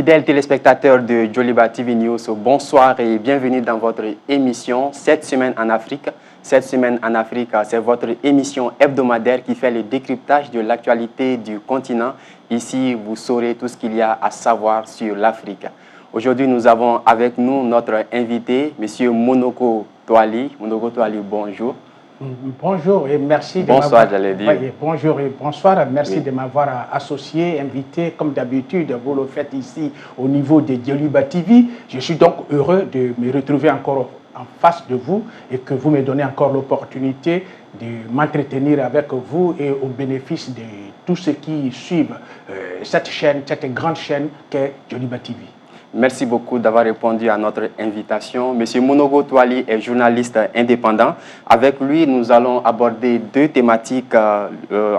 Fidèles téléspectateurs de Joliba TV News, bonsoir et bienvenue dans votre émission 7 semaines en Afrique. 7 semaines en Afrique, c'est votre émission hebdomadaire qui fait le décryptage de l'actualité du continent. Ici, vous saurez tout ce qu'il y a à savoir sur l'Afrique. Aujourd'hui, nous avons avec nous notre invité, M. Monoko Toali. Monoko Toali, bonjour. Bonjour et merci de bonsoir, j'allais dire. Oui, bonjour et bonsoir, merci de m'avoir associé, invité, comme d'habitude, vous le faites ici au niveau de Joliba TV. Je suis donc heureux de me retrouver encore en face de vous et que vous me donnez encore l'opportunité de m'entretenir avec vous et au bénéfice de tous ceux qui suivent cette chaîne, cette grande chaîne qu'est Joliba TV. Merci beaucoup d'avoir répondu à notre invitation. Monsieur Monoko Toali est journaliste indépendant. Avec lui, nous allons aborder deux thématiques, à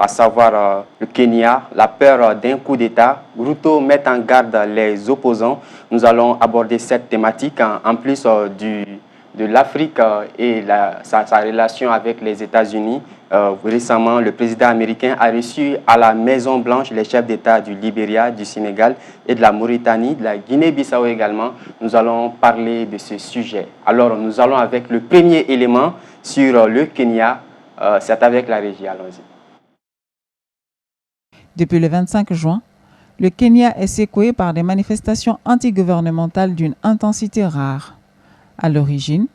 savoir le Kenya, la peur d'un coup d'État. Ruto met en garde les opposants. Nous allons aborder cette thématique en plus de l'Afrique et sa relation avec les États-Unis. Récemment, le président américain a reçu à la Maison-Blanche les chefs d'État du Libéria, du Sénégal et de la Mauritanie, de la Guinée-Bissau également. Nous allons parler de ce sujet. Alors, nous allons avec le premier élément sur le Kenya. C'est avec la régie. Allons-y. Depuis le 25 juin, le Kenya est secoué par des manifestations antigouvernementales d'une intensité rare. À l'origine,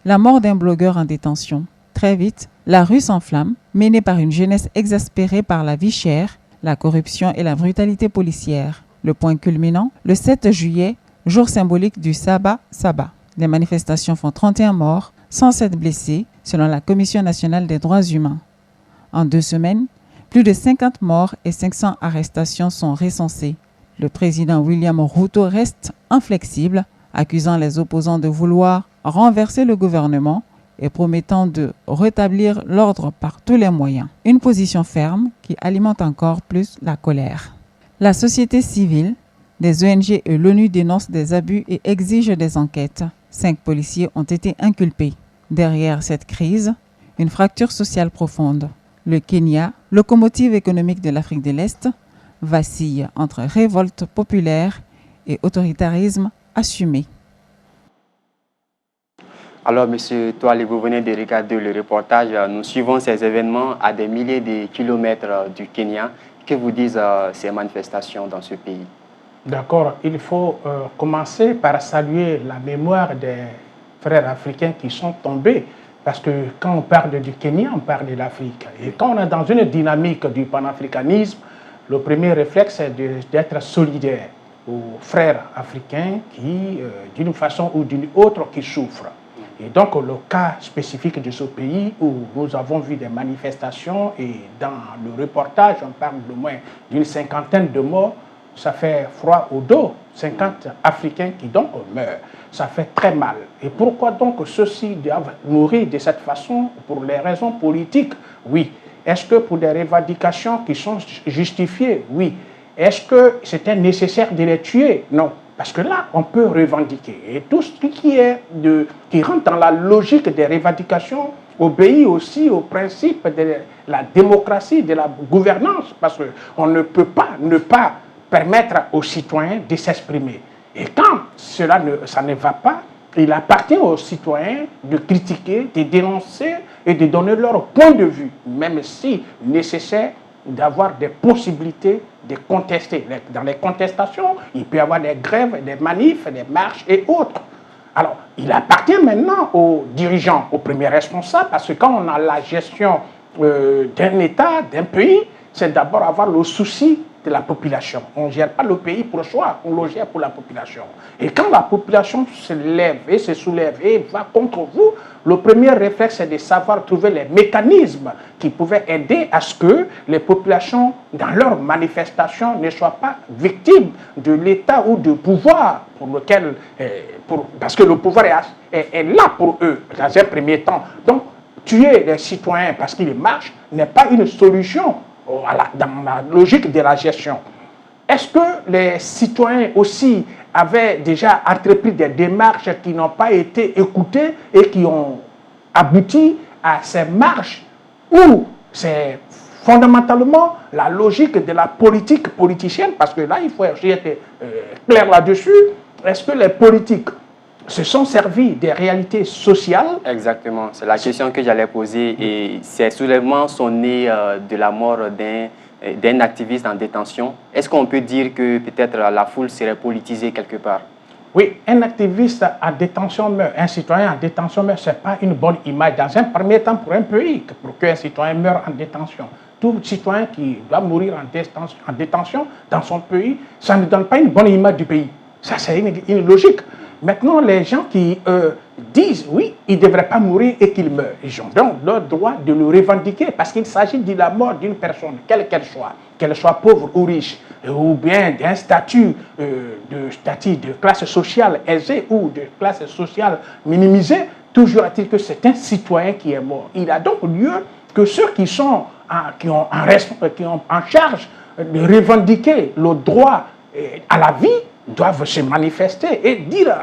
la mort d'un blogueur en détention. Très vite, la rue s'enflamme, menée par une jeunesse exaspérée par la vie chère, la corruption et la brutalité policière. Le point culminant, le 7 juillet, jour symbolique du Saba Saba. Les manifestations font 31 morts, 107 blessés, selon la Commission nationale des droits humains. En 2 semaines, plus de 50 morts et 500 arrestations sont recensées. Le président William Ruto reste inflexible, accusant les opposants de vouloir renverser le gouvernement et promettant de rétablir l'ordre par tous les moyens. Une position ferme qui alimente encore plus la colère. La société civile, des ONG et l'ONU dénoncent des abus et exigent des enquêtes. 5 policiers ont été inculpés. Derrière cette crise, une fracture sociale profonde. Le Kenya, locomotive économique de l'Afrique de l'Est, vacille entre révolte populaire et autoritarisme assumé. Alors, Monsieur Toali, vous venez de regarder le reportage. Nous suivons ces événements à des milliers de kilomètres du Kenya. Que vous disent ces manifestations dans ce pays? D'accord, il faut commencer par saluer la mémoire des frères africains qui sont tombés. Parce que quand on parle du Kenya, on parle de l'Afrique. Et quand on est dans une dynamique du panafricanisme, le premier réflexe est d'être solidaire aux frères africains qui, d'une façon ou d'une autre, qui souffrent. Et donc, le cas spécifique de ce pays où nous avons vu des manifestations et dans le reportage, on parle de moins d'une 50aine de morts, ça fait froid au dos, 50 Africains qui donc meurent. Ça fait très mal. Et pourquoi donc ceux-ci doivent mourir de cette façon? Pour les raisons politiques? Oui. Est-ce que pour des revendications qui sont justifiées? Oui. Est-ce que c'était nécessaire de les tuer? Non. Parce que là, on peut revendiquer. Et tout ce qui rentre dans la logique des revendications obéit aussi au principe de la démocratie, de la gouvernance. Parce qu'on ne peut pas ne pas permettre aux citoyens de s'exprimer. Et quand ça ne va pas, il appartient aux citoyens de critiquer, de dénoncer et de donner leur point de vue, même si nécessaire d'avoir des possibilités de contester. Dans les contestations, il peut y avoir des grèves, des manifs, des marches et autres. Alors, il appartient maintenant aux dirigeants, aux premiers responsables, parce que quand on a la gestion d'un État, d'un pays, c'est d'abord avoir le souci de la population. On ne gère pas le pays pour soi, on le gère pour la population. Et quand la population se lève et se soulève et va contre vous, le premier réflexe, c'est de savoir trouver les mécanismes qui pouvaient aider à ce que les populations, dans leurs manifestations, ne soient pas victimes de l'État ou du pouvoir pour lequel, parce que le pouvoir est là pour eux, dans un premier temps. Donc, tuer les citoyens parce qu'ils marchent n'est pas une solution dans la logique de la gestion. Est-ce que les citoyens aussi avaient déjà entrepris des démarches qui n'ont pas été écoutées et qui ont abouti à ces marches où ces fondamentalement la logique de la politique politicienne, parce que là, il faut aussi être clair là-dessus. Est-ce que les politiques se sont servis des réalités sociales? Exactement, c'est la question que j'allais poser. Et ces soulèvements sont nés de la mort d'un activiste en détention. Est-ce qu'on peut dire que peut-être la foule serait politisée quelque part? Oui, un activiste en détention meurt, un citoyen en détention meurt, ce n'est pas une bonne image dans un premier temps pour un pays, pour qu'un citoyen meure en détention. Tout citoyen qui doit mourir en détention dans son pays, ça ne donne pas une bonne image du pays. Ça, c'est une logique. Maintenant, les gens qui disent, oui, il ne devrait pas mourir et qu'il meurt, ils ont donc le droit de le revendiquer parce qu'il s'agit de la mort d'une personne, quelle qu'elle soit pauvre ou riche, ou bien d'un statut de classe sociale aisée ou de classe sociale minimisée. Toujours est-il que c'est un citoyen qui est mort. Il a donc lieu que ceux qui ont en charge de revendiquer le droit à la vie doivent se manifester et dire,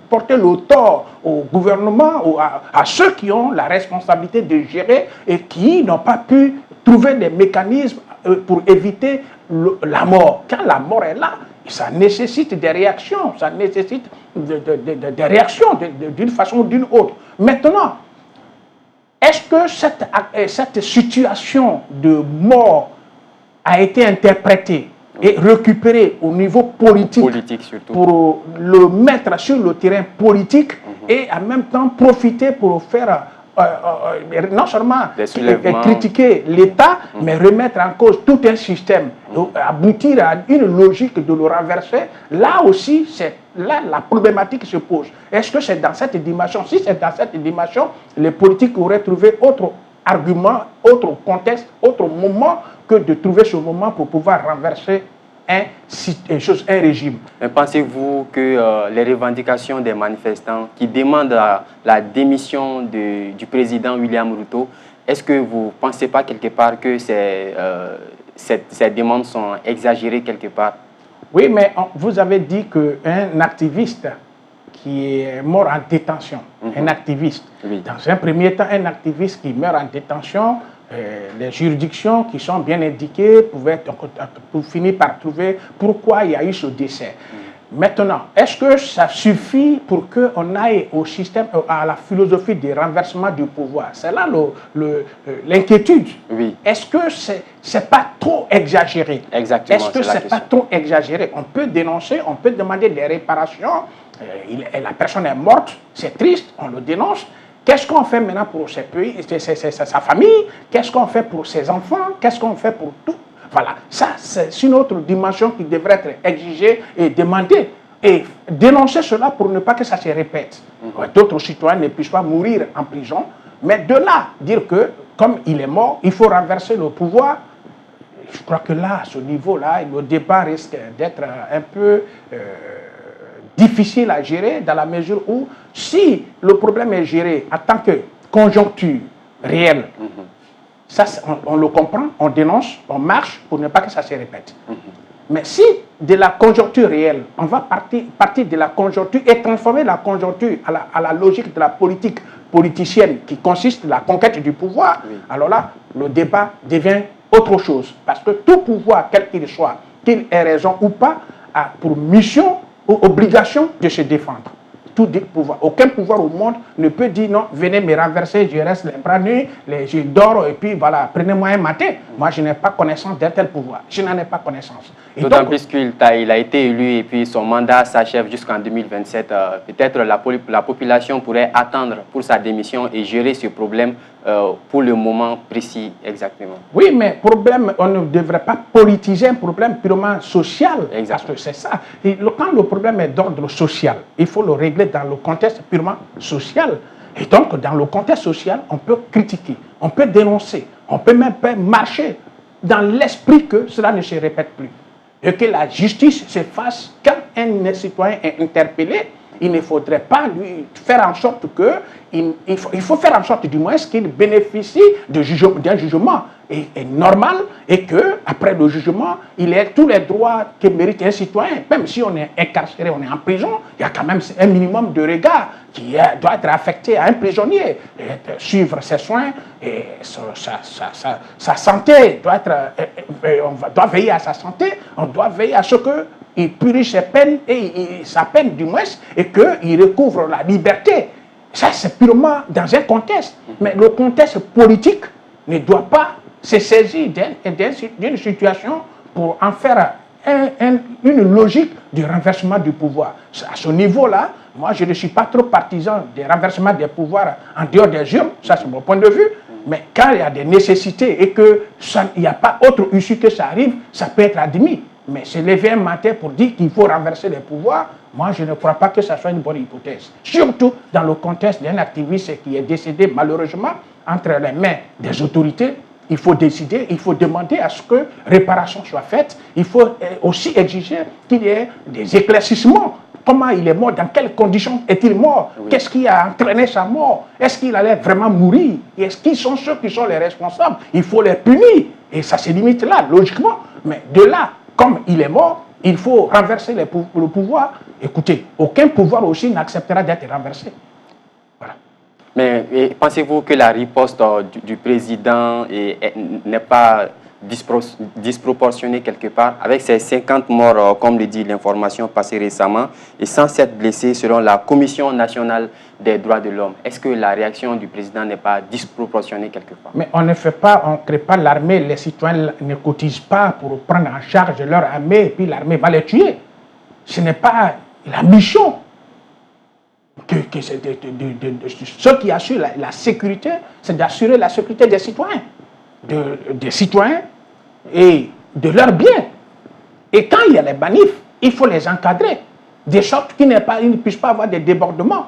porter le tort au gouvernement ou à ceux qui ont la responsabilité de gérer et qui n'ont pas pu trouver des mécanismes pour éviter la mort. Quand la mort est là, ça nécessite des réactions, ça nécessite des réactions d'une façon ou d'une autre. Maintenant, est-ce que cette situation de mort a été interprétée et récupérée au niveau politique surtout, pour le mettre sur le terrain politique et en même temps profiter pour faire non seulement critiquer l'État, mais remettre en cause tout un système, aboutir à une logique de le renverser. Là aussi, là la problématique se pose. Est-ce que c'est dans cette dimension? Si c'est dans cette dimension, les politiques auraient trouvé autre argument, autre contexte, autre moment que de trouver ce moment pour pouvoir renverser un régime. Mais pensez-vous que les revendications des manifestants qui demandent la démission du président William Ruto, est-ce que vous ne pensez pas quelque part que ces demandes sont exagérées quelque part? Oui, mais vous avez dit qu'un activiste qui est mort en détention, un activiste, oui. Dans un premier temps, un activiste qui meurt en détention, les juridictions qui sont bien indiquées pour finir par trouver pourquoi il y a eu ce décès. Maintenant, est-ce que ça suffit pour qu'on aille au système, à la philosophie du renversement du pouvoir? C'est là l'inquiétude. Oui. Est-ce que c'est pas trop exagéré? Exactement. Est-ce que c'est pas trop exagéré? On peut dénoncer, on peut demander des réparations. La personne est morte, c'est triste, on le dénonce. Qu'est-ce qu'on fait maintenant pour ses pays, sa famille? Qu'est-ce qu'on fait pour ses enfants? Qu'est-ce qu'on fait pour tout? Voilà, ça c'est une autre dimension qui devrait être exigée et demandée. Et dénoncer cela pour ne pas que ça se répète. D'autres citoyens ne puissent pas mourir en prison. Mais de là, dire que comme il est mort, il faut renverser le pouvoir. Je crois que là, à ce niveau-là, le débat risque d'être un peu difficile à gérer dans la mesure où si le problème est géré en tant que conjoncture réelle, ça, on le comprend, on dénonce, on marche pour ne pas que ça se répète. Mais si de la conjoncture réelle, on va partir de la conjoncture et transformer la conjoncture à la logique de la politique politicienne qui consiste la conquête du pouvoir, alors là, le débat devient autre chose. Parce que tout pouvoir, quel qu'il soit, qu'il ait raison ou pas, a pour mission ou obligation de se défendre. Tout pouvoir. Aucun pouvoir au monde ne peut dire non, venez me renverser, je reste les bras nus, je dors et puis voilà, prenez-moi un matin. Moi, je n'ai pas connaissance d'un tel pouvoir. Je n'en ai pas connaissance. D'autant plus qu'il a été élu et puis son mandat s'achève jusqu'en 2027. Peut-être la population pourrait attendre pour sa démission et gérer ce problème pour le moment précis exactement. Oui, mais problème, on ne devrait pas politiser un problème purement social. Exactement. Parce que c'est ça. Et quand le problème est d'ordre social, il faut le régler dans le contexte purement social. Et donc, dans le contexte social, on peut critiquer, on peut dénoncer, on peut même marcher dans l'esprit que cela ne se répète plus. Et que la justice se fasse quand un citoyen est interpellé il ne faudrait pas lui faire en sorte que, il faut faire en sorte du moins qu'il bénéficie d'un jugement normal et qu'après le jugement, il ait tous les droits que mérite un citoyen. Même si on est incarcéré, on est en prison, il y a quand même un minimum de regard qui doit être affecté à un prisonnier. Et suivre ses soins et sa santé doit être... on doit veiller à sa santé, on doit veiller à ce qu'il purge ses peines, sa peine du moins, et qu'il recouvre la liberté. Ça, c'est purement dans un contexte. Mais le contexte politique ne doit pas se saisir d'une situation pour en faire une logique du renversement du pouvoir. À ce niveau-là, moi, je ne suis pas trop partisan des renversements des pouvoirs en dehors des urnes, ça c'est mon point de vue, mais quand il y a des nécessités et qu'il n'y a pas autre issue que ça arrive, ça peut être admis. Mais se lever un matin pour dire qu'il faut renverser les pouvoirs, moi je ne crois pas que ça soit une bonne hypothèse. Surtout dans le contexte d'un activiste qui est décédé malheureusement entre les mains des autorités. Il faut décider, il faut demander à ce que réparation soit faite. Il faut aussi exiger qu'il y ait des éclaircissements. Comment il est mort, dans quelles conditions est-il mort, oui. Qu'est-ce qui a entraîné sa mort, est-ce qu'il allait vraiment mourir, qui sont ceux qui sont les responsables, il faut les punir. Et ça se limite là, logiquement. Mais de là, comme il est mort, il faut renverser le pouvoir. Écoutez, aucun pouvoir aussi n'acceptera d'être renversé. Voilà. Mais pensez-vous que la riposte du président n'est pas disproportionnée quelque part, avec ces 50 morts, comme le dit l'information passée récemment, et 107 blessés selon la Commission nationale des droits de l'homme? Est-ce que la réaction du président n'est pas disproportionnée quelque part? Mais on ne crée pas l'armée, les citoyens ne cotisent pas pour prendre en charge leur armée, et puis l'armée va les tuer. Ce n'est pas la mission. Ceux qui assurent la sécurité, c'est d'assurer la sécurité des citoyens. Des citoyens et de leurs biens. Et quand il y a les manifs, il faut les encadrer, de sorte qu'ils ne puissent pas avoir des débordements.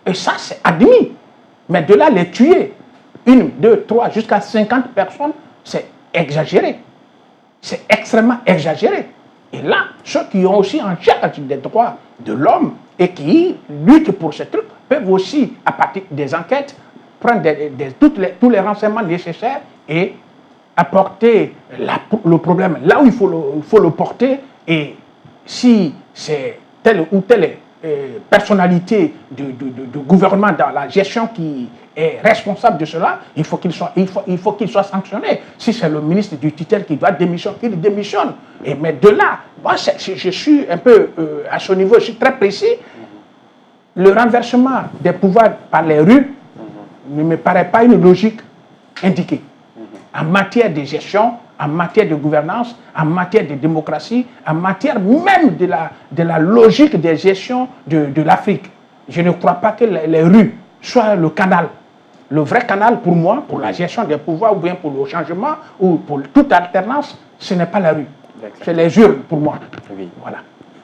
Et ça, c'est admis. Mais de là, les tuer, 1, 2, 3, jusqu'à 50 personnes, c'est exagéré. C'est extrêmement exagéré. Et là, ceux qui ont aussi en charge des droits de l'homme et qui luttent pour ce truc peuvent aussi, à partir des enquêtes, prendre tous les renseignements nécessaires et apporter le problème là où il faut le porter. Et si c'est telle ou telle personnalité du gouvernement dans la gestion qui est responsable de cela, il faut qu'il soit sanctionné. Si c'est le ministre du tutelle qui doit démissionner, qu'il démissionne. Mais de là, moi, je suis un peu à ce niveau, je suis très précis. Le renversement des pouvoirs par les rues ne me paraît pas une logique indiquée. En matière de gestion, en matière de gouvernance, en matière de démocratie, en matière même de la logique de gestion de l'Afrique. Je ne crois pas que les rues soient le canal. Le vrai canal pour moi, pour la gestion des pouvoirs ou bien pour le changement ou pour toute alternance, ce n'est pas la rue. C'est les urnes pour moi. Oui. Voilà.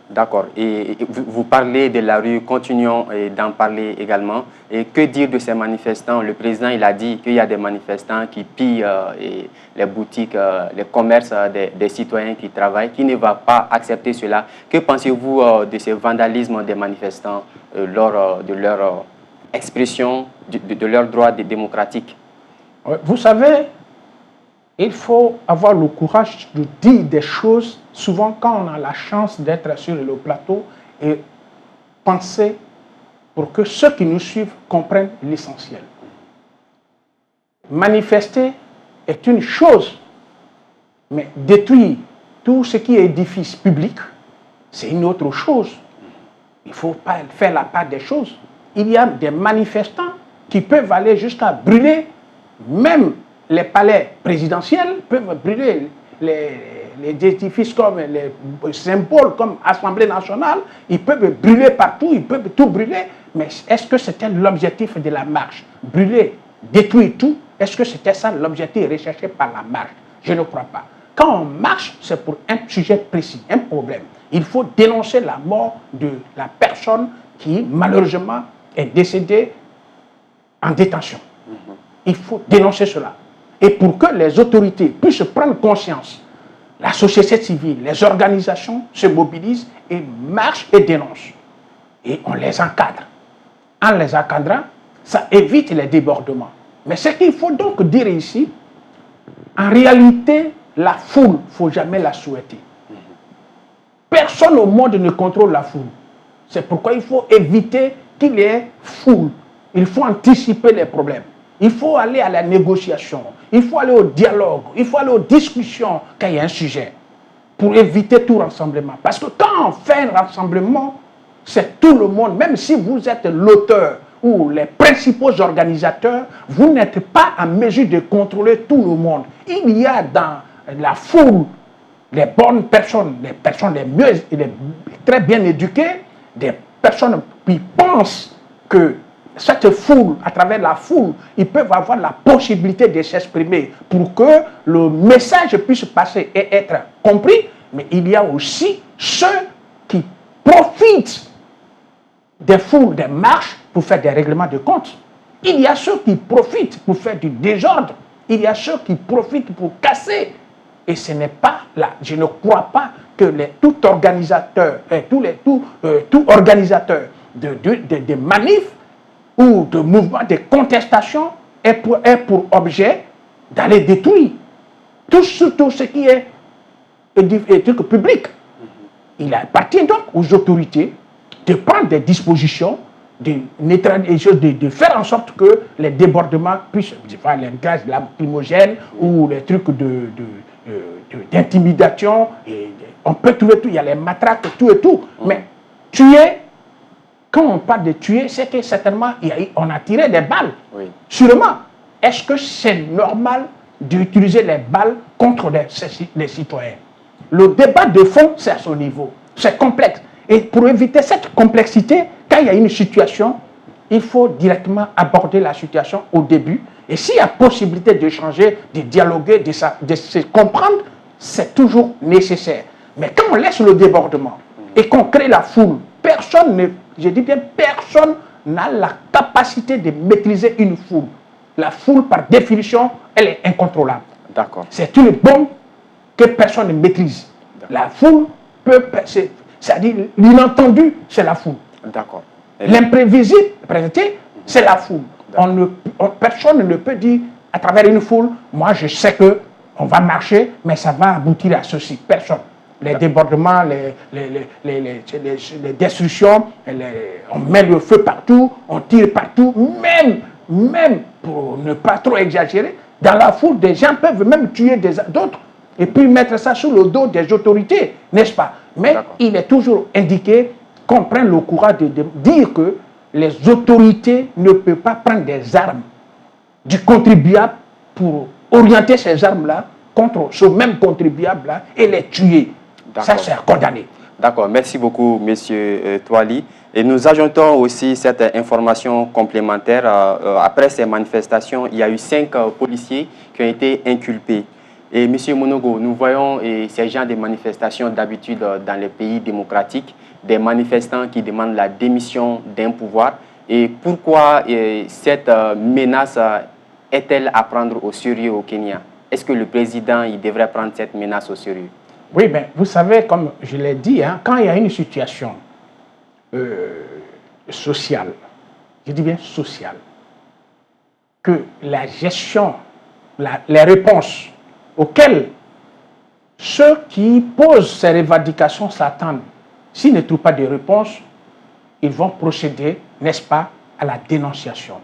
D'accord. Et vous parlez de la rue, continuons d'en parler également. Et que dire de ces manifestants? Le président, il a dit qu'il y a des manifestants qui pillent les boutiques, les commerces des citoyens qui travaillent, qui ne va pas accepter cela. Que pensez-vous de ces vandalismes des manifestants lors de leur expression, de leurs droits démocratiques? Vous savez, il faut avoir le courage de dire des choses, souvent quand on a la chance d'être sur le plateau, et penser pour que ceux qui nous suivent comprennent l'essentiel. Manifester est une chose, mais détruire tout ce qui est édifice public, c'est une autre chose. Il ne faut pas faire la part des choses. Il y a des manifestants qui peuvent aller jusqu'à brûler même les palais présidentiels, peuvent brûler les édifices comme les symboles comme Assemblée nationale, ils peuvent brûler partout, ils peuvent tout brûler, mais est-ce que c'était l'objectif de la marche? Brûler, détruire tout, est-ce que c'était ça l'objectif recherché par la marche? Je ne crois pas. Quand on marche, c'est pour un sujet précis, un problème. Il faut dénoncer la mort de la personne qui, malheureusement, est décédée en détention. Il faut dénoncer cela. Et pour que les autorités puissent prendre conscience, la société civile, les organisations se mobilisent et marchent et dénoncent. et on les encadre. En les encadrant, ça évite les débordements. Mais ce qu'il faut donc dire ici, en réalité, la foule, il ne faut jamais la souhaiter. Personne au monde ne contrôle la foule. C'est pourquoi il faut éviter qu'il y ait foule. Il faut anticiper les problèmes. Il faut aller à la négociation. Il faut aller au dialogue. Il faut aller aux discussions quand il y a un sujet. Pour éviter tout rassemblement. Parce que quand on fait un rassemblement, c'est tout le monde. Même si vous êtes l'auteur ou les principaux organisateurs, vous n'êtes pas en mesure de contrôler tout le monde. Il y a dans la foule les bonnes personnes, les personnes les mieux, les très bien éduquées, des personnes qui pensent que cette foule, à travers la foule, ils peuvent avoir la possibilité de s'exprimer pour que le message puisse passer et être compris. Mais il y a aussi ceux qui profitent des foules, des marches pour faire des règlements de compte. Il y a ceux qui profitent pour faire du désordre. Il y a ceux qui profitent pour casser. Et ce n'est pas là. Je ne crois pas que tout organisateur de manifs ou de mouvements de contestation ait pour objet d'aller détruire tout ce qui est public. Il appartient donc aux autorités de prendre des dispositions, de faire en sorte que les débordements puissent, les gaz lacrymogènes ou les trucs d'intimidation, on peut trouver tout, il y a les matraques, tout et tout. Mais tuer, quand on parle de tuer, c'est que certainement on a tiré des balles. Oui. Sûrement, est-ce que c'est normal d'utiliser les balles contre les citoyens? Le débat de fond, c'est à son niveau. C'est complexe. Et pour éviter cette complexité, quand il y a une situation, il faut directement aborder la situation au début. Et s'il y a possibilité d'échanger, de dialoguer, de se comprendre, c'est toujours nécessaire. Mais quand on laisse le débordement et qu'on crée la foule, personne n'a la capacité de maîtriser une foule. La foule, par définition, elle est incontrôlable. D'accord. C'est une bombe que personne ne maîtrise. La foule peut... C'est-à-dire, l'inattendu, c'est la foule. D'accord. L'imprévisible, c'est la foule. Personne ne peut dire, à travers une foule, moi je sais qu'on va marcher, mais ça va aboutir à ceci. Personne. Les débordements, les destructions, on met le feu partout, on tire partout, même pour ne pas trop exagérer, dans la foule, des gens peuvent même tuer d'autres et puis mettre ça sous le dos des autorités, n'est-ce pas? Mais il est toujours indiqué qu'on prenne le courage de dire que les autorités ne peuvent pas prendre des armes du contribuable pour orienter ces armes-là contre ce même contribuable-là et les tuer. Ça, c'est à condamner. D'accord. Merci beaucoup, M. Touali. Et nous ajoutons aussi cette information complémentaire. Après ces manifestations, il y a eu 5 policiers qui ont été inculpés. Et M. Monogo, nous voyons ces genres de manifestations d'habitude dans les pays démocratiques, des manifestants qui demandent la démission d'un pouvoir. Et pourquoi cette menace est-elle à prendre au sérieux au Kenya? Est-ce que le président il devrait prendre cette menace au sérieux? Oui, mais vous savez, comme je l'ai dit, quand il y a une situation sociale, je dis bien sociale, que la gestion, les réponses auxquelles ceux qui posent ces revendications s'attendent, s'ils ne trouvent pas de réponse, ils vont procéder, n'est-ce pas, à la dénonciation.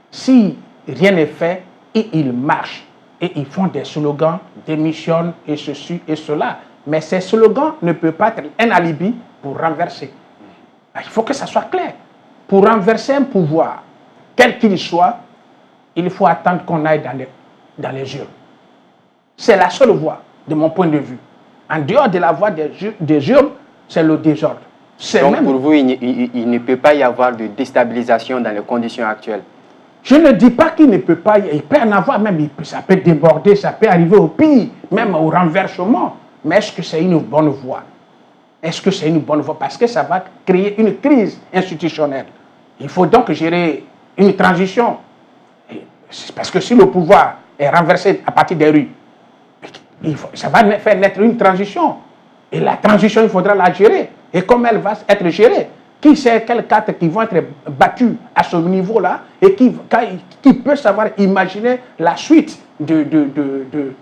Si rien n'est fait, et ils marchent, et ils font des slogans, démissionnent, et ceci et cela. Mais ces slogans ne peuvent pas être un alibi pour renverser. Il faut que ça soit clair. Pour renverser un pouvoir, quel qu'il soit, il faut attendre qu'on aille dans les urnes. C'est la seule voie, de mon point de vue. En dehors de la voie des urnes, c'est le désordre. Donc pour vous, il ne peut pas y avoir de déstabilisation dans les conditions actuelles? Je ne dis pas qu'il ne peut pas, il peut en avoir même, ça peut déborder, ça peut arriver au pire, même au renversement. Mais est-ce que c'est une bonne voie? Est-ce que c'est une bonne voie? Parce que ça va créer une crise institutionnelle. Il faut donc gérer une transition. Parce que si le pouvoir est renversé à partir des rues, ça va faire naître une transition. Et la transition, il faudra la gérer. Et comment elle va être gérée? Qui sait quelles cartes qui vont être battues à ce niveau-là et qui peut savoir imaginer la suite de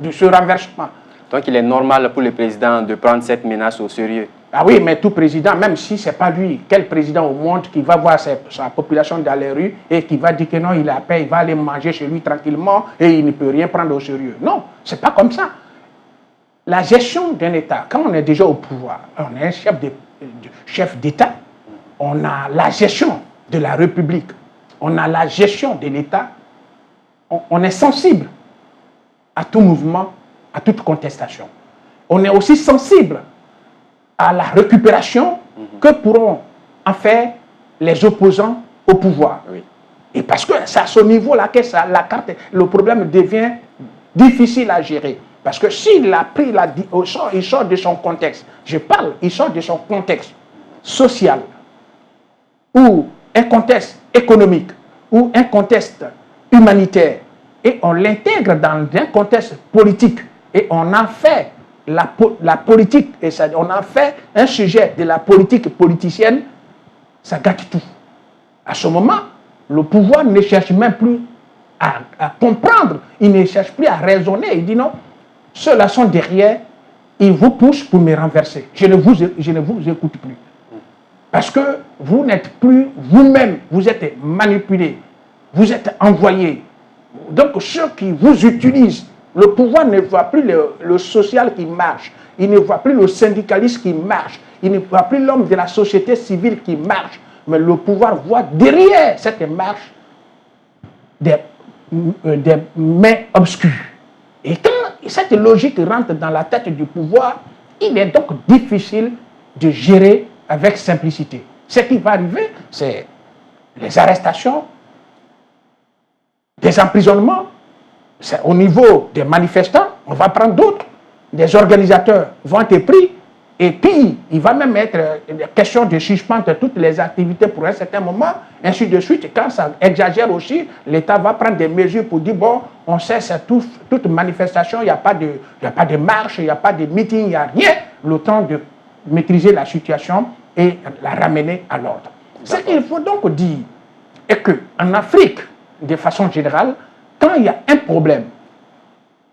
ce renversement. Donc il est normal pour le président de prendre cette menace au sérieux. Ah oui, mais tout président, même si ce n'est pas lui, quel président au monde qui va voir sa population dans les rues et qui va dire que non, il a paix, il va aller manger chez lui tranquillement et il ne peut rien prendre au sérieux. Non, ce n'est pas comme ça. La gestion d'un État, quand on est déjà au pouvoir, on est un chef d'État, on a la gestion de la République, on a la gestion de l'État, on est sensible à tout mouvement, à toute contestation. On est aussi sensible à la récupération que pourront en faire les opposants au pouvoir. Oui. Et parce que c'est à ce niveau-là que le problème devient difficile à gérer. Parce que s'il a pris il sort de son contexte, il sort de son contexte social, ou un contexte économique, ou un contexte humanitaire, et on l'intègre dans un contexte politique, et on en fait la politique, et on en fait un sujet de la politique politicienne, ça gâte tout. À ce moment, le pouvoir ne cherche même plus à comprendre, il ne cherche plus à raisonner, il dit non, ceux-là sont derrière, ils vous poussent pour me renverser. Je ne vous écoute plus. Parce que vous n'êtes plus vous-même, vous êtes manipulé, vous êtes envoyé. Donc ceux qui vous utilisent, le pouvoir ne voit plus le social qui marche, il ne voit plus le syndicaliste qui marche, il ne voit plus l'homme de la société civile qui marche, mais le pouvoir voit derrière cette marche des mains obscures. Et quand cette logique rentre dans la tête du pouvoir, il est donc difficile de gérer avec simplicité. Ce qui va arriver, c'est les arrestations, des emprisonnements. C'est au niveau des manifestants, on va prendre d'autres. Des organisateurs vont être pris. Et puis, il va même être question de suspendre toutes les activités pour un certain moment, ainsi de suite. Quand ça exagère aussi, l'État va prendre des mesures pour dire, bon, on sait, c'est toute manifestation, il n'y a pas de marche, il n'y a pas de meeting, il n'y a rien. Le temps de maîtriser la situation et la ramener à l'ordre. Ce qu'il faut donc dire est qu'en Afrique, de façon générale, quand il y a un problème,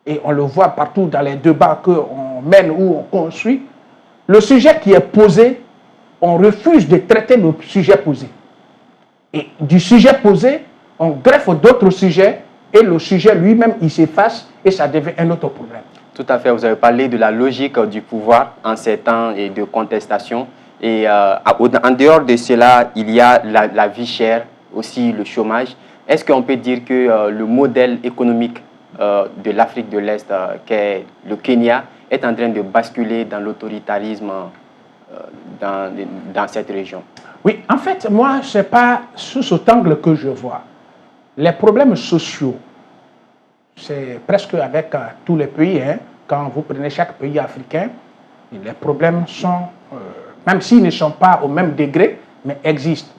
et on le voit partout dans les débats qu'on mène ou on construit, le sujet qui est posé, on refuse de traiter le sujet posé. Et du sujet posé, on greffe d'autres sujets et le sujet lui-même, il s'efface et ça devient un autre problème. Tout à fait, vous avez parlé de la logique du pouvoir en ces temps et de contestation. Et en dehors de cela, il y a la vie chère, aussi le chômage. Est-ce qu'on peut dire que le modèle économique de l'Afrique de l'Est, qu'est le Kenya, est en train de basculer dans l'autoritarisme dans cette région? Oui, en fait, moi, ce n'est pas sous cet angle que je vois. Les problèmes sociaux, c'est presque avec tous les pays, hein, quand vous prenez chaque pays africain, les problèmes sont, même s'ils ne sont pas au même degré, mais existent.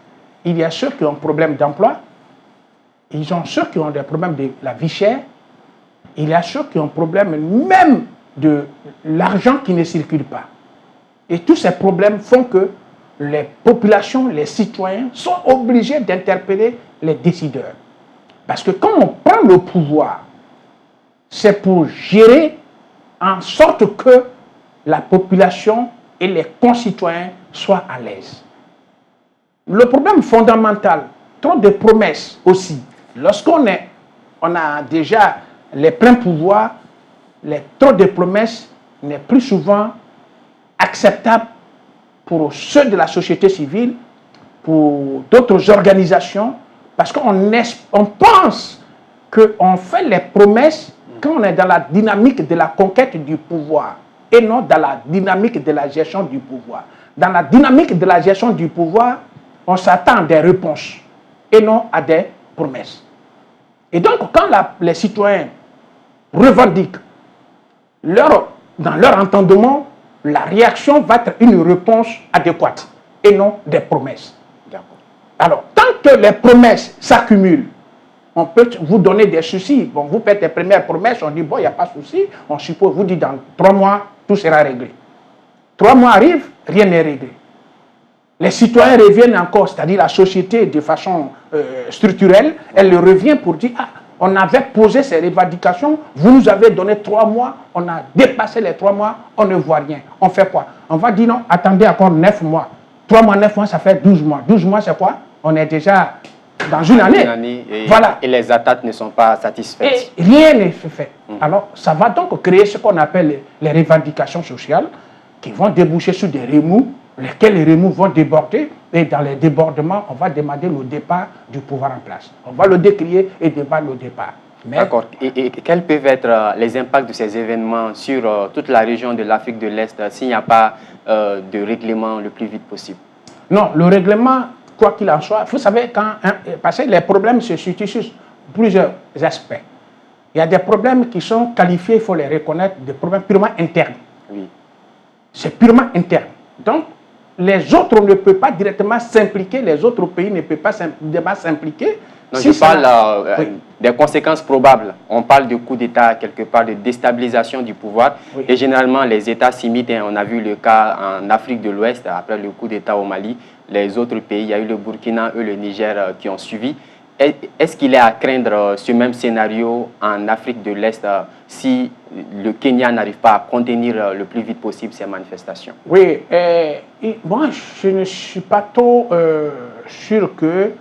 Il y a ceux qui ont un problème d'emploi, ils ont ceux qui ont des problèmes de la vie chère, il y a ceux qui ont un problème même de l'argent qui ne circule pas. Et tous ces problèmes font que les populations, les citoyens sont obligés d'interpeller les décideurs. Parce que quand on prend le pouvoir, c'est pour gérer en sorte que la population et les concitoyens soient à l'aise. Le problème fondamental, trop de promesses aussi. Lorsqu'on a déjà les pleins pouvoirs, trop de promesses n'est plus souvent acceptable pour ceux de la société civile, pour d'autres organisations, parce qu'on pense qu'on fait les promesses quand on est dans la dynamique de la conquête du pouvoir et non dans la dynamique de la gestion du pouvoir. Dans la dynamique de la gestion du pouvoir, on s'attend à des réponses et non à des promesses. Et donc, quand les citoyens revendiquent dans leur entendement, la réaction va être une réponse adéquate et non des promesses. Alors, tant que les promesses s'accumulent, on peut vous donner des soucis. Bon, vous faites les premières promesses, on dit, bon, il n'y a pas de souci. On suppose, vous dit, dans 3 mois, tout sera réglé. 3 mois arrivent, rien n'est réglé. Les citoyens reviennent encore, c'est-à-dire la société de façon structurelle, elle revient pour dire « Ah, on avait posé ces revendications, vous nous avez donné 3 mois, on a dépassé les 3 mois, on ne voit rien. On fait quoi? On va dire non, attendez encore 9 mois. 3 mois, 9 mois, ça fait 12 mois. 12 mois, c'est quoi? On est déjà dans une année. Voilà. Et les attaques ne sont pas satisfaites. Et rien n'est fait. Alors, ça va donc créer ce qu'on appelle les revendications sociales qui vont déboucher sur des remous, lesquels les remous vont déborder. Et dans les débordements, on va demander le départ du pouvoir en place. On va le décrier et débattre le départ. D'accord. Et quels peuvent être les impacts de ces événements sur toute la région de l'Afrique de l'Est s'il n'y a pas de règlement le plus vite possible? Non, le règlement, quoi qu'il en soit, vous savez, parce que les problèmes se situent sur plusieurs aspects. Il y a des problèmes qui sont qualifiés, il faut les reconnaître, des problèmes purement internes. Oui. C'est purement interne. Donc, les autres ne peuvent pas directement s'impliquer, les autres pays ne peuvent pas s'impliquer. Non, si je parle des conséquences probables. On parle de coup d'État, quelque part, de déstabilisation du pouvoir. Oui. Et généralement, les États s'imitent. On a vu le cas en Afrique de l'Ouest, après le coup d'État au Mali. Les autres pays, il y a eu le Burkina et le Niger qui ont suivi. Est-ce qu'il est à craindre ce même scénario en Afrique de l'Est si le Kenya n'arrive pas à contenir le plus vite possible ces manifestations? Oui, moi je ne suis pas trop sûr que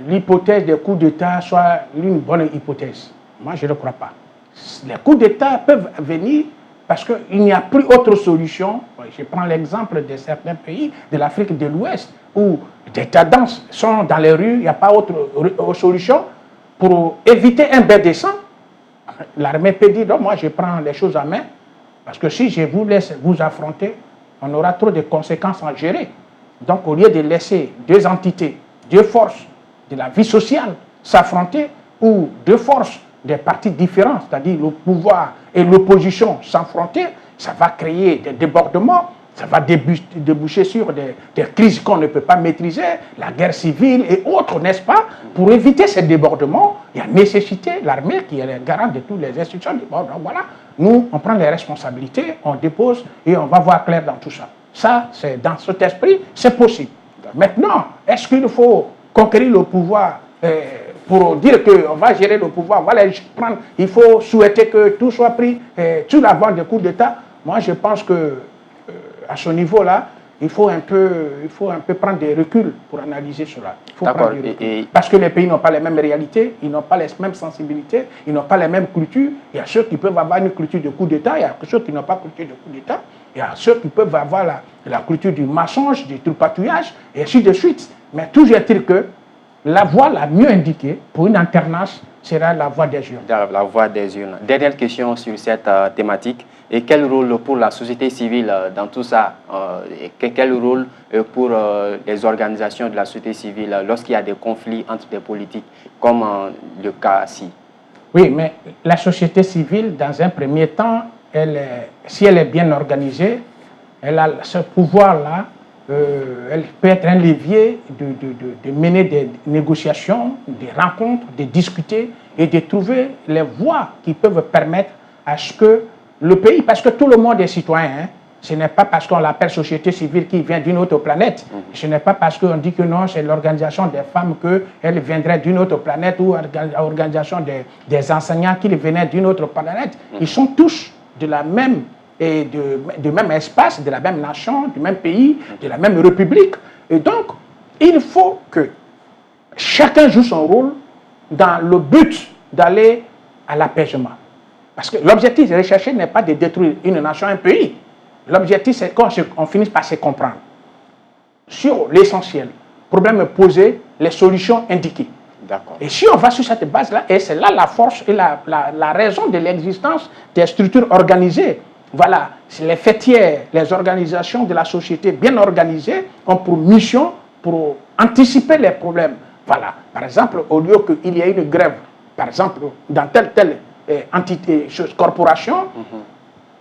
l'hypothèse des coups d'État soit une bonne hypothèse. Moi je ne crois pas. Les coups d'État peuvent venir parce qu'il n'y a plus autre solution. Je prends l'exemple de certains pays de l'Afrique de l'Ouest où des tendances sont dans les rues, il n'y a pas autre solution pour éviter un bain de sang. L'armée peut dire, non, moi je prends les choses en main, parce que si je vous laisse vous affronter, on aura trop de conséquences à gérer. Donc au lieu de laisser deux entités, deux forces de la vie sociale s'affronter, ou deux forces des partis différents, c'est-à-dire le pouvoir et l'opposition s'affronter, ça va créer des débordements, ça va déboucher sur des crises qu'on ne peut pas maîtriser, la guerre civile et autres, n'est-ce pas? Pour éviter ces débordements, il y a nécessité, l'armée qui est le garant de toutes les institutions, bon, donc voilà, nous, on prend les responsabilités, on dépose et on va voir clair dans tout ça. Ça, c'est dans cet esprit, c'est possible. Maintenant, est-ce qu'il faut conquérir le pouvoir pour dire qu'on va gérer le pouvoir, voilà, il faut souhaiter que tout soit pris sur la bande des coups d'État? Moi, je pense que à ce niveau-là, il faut un peu prendre des reculs pour analyser cela. Parce que les pays n'ont pas les mêmes réalités, ils n'ont pas les mêmes sensibilités, ils n'ont pas les mêmes cultures. Il y a ceux qui peuvent avoir une culture de coup d'État, il y a ceux qui n'ont pas culture de coup d'État, il y a ceux qui peuvent avoir la culture du mensonge, du tripatouillage, et ainsi de suite. Mais toujours est-il que la voie la mieux indiquée pour une alternance sera la voie des urnes. La voie des urnes. Dernière question sur cette thématique. Et quel rôle pour la société civile dans tout ça? Quel rôle pour les organisations de la société civile lorsqu'il y a des conflits entre des politiques, comme le cas-ci? Oui, mais la société civile, dans un premier temps, si elle est bien organisée, elle a ce pouvoir-là. Elle peut être un levier de mener des négociations, des rencontres, de discuter et de trouver les voies qui peuvent permettre à ce que le pays, parce que tout le monde est citoyen, hein, ce n'est pas parce qu'on l'appelle société civile qui vient d'une autre planète, ce n'est pas parce qu'on dit que non, c'est l'organisation des femmes qu'elle viendrait d'une autre planète ou l'organisation des enseignants qui venaient d'une autre planète. Ils sont tous de la même et du même espace, de la même nation, du même pays, de la même république. Et donc, il faut que chacun joue son rôle dans le but d'aller à l'apaisement. Parce que l'objectif recherché n'est pas de détruire une nation, un pays. L'objectif, c'est qu'on finisse par se comprendre. Sur l'essentiel, problème posé, les solutions indiquées. Et si on va sur cette base-là, et c'est là la force et la raison de l'existence des structures organisées. Voilà, les fêtières, les organisations de la société bien organisées ont pour mission pour anticiper les problèmes. Voilà, par exemple, au lieu qu'il y ait une grève, par exemple, dans telle entité, corporation,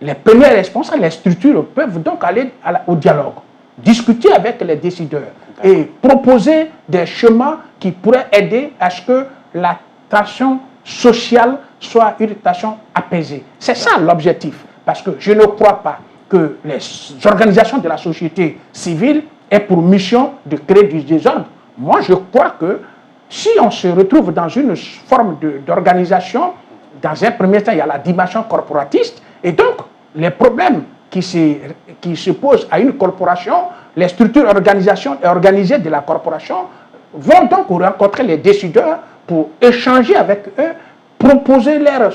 les premiers responsables, les structures peuvent donc aller au dialogue, discuter avec les décideurs et proposer des chemins qui pourraient aider à ce que la tension sociale soit une tension apaisée. C'est ça l'objectif. Parce que je ne crois pas que les organisations de la société civile ait pour mission de créer du désordre. Moi, je crois que si on se retrouve dans une forme d'organisation, dans un premier temps, il y a la dimension corporatiste, et donc les problèmes qui se posent à une corporation, les structures organisées de la corporation vont donc rencontrer les décideurs pour échanger avec eux, proposer leur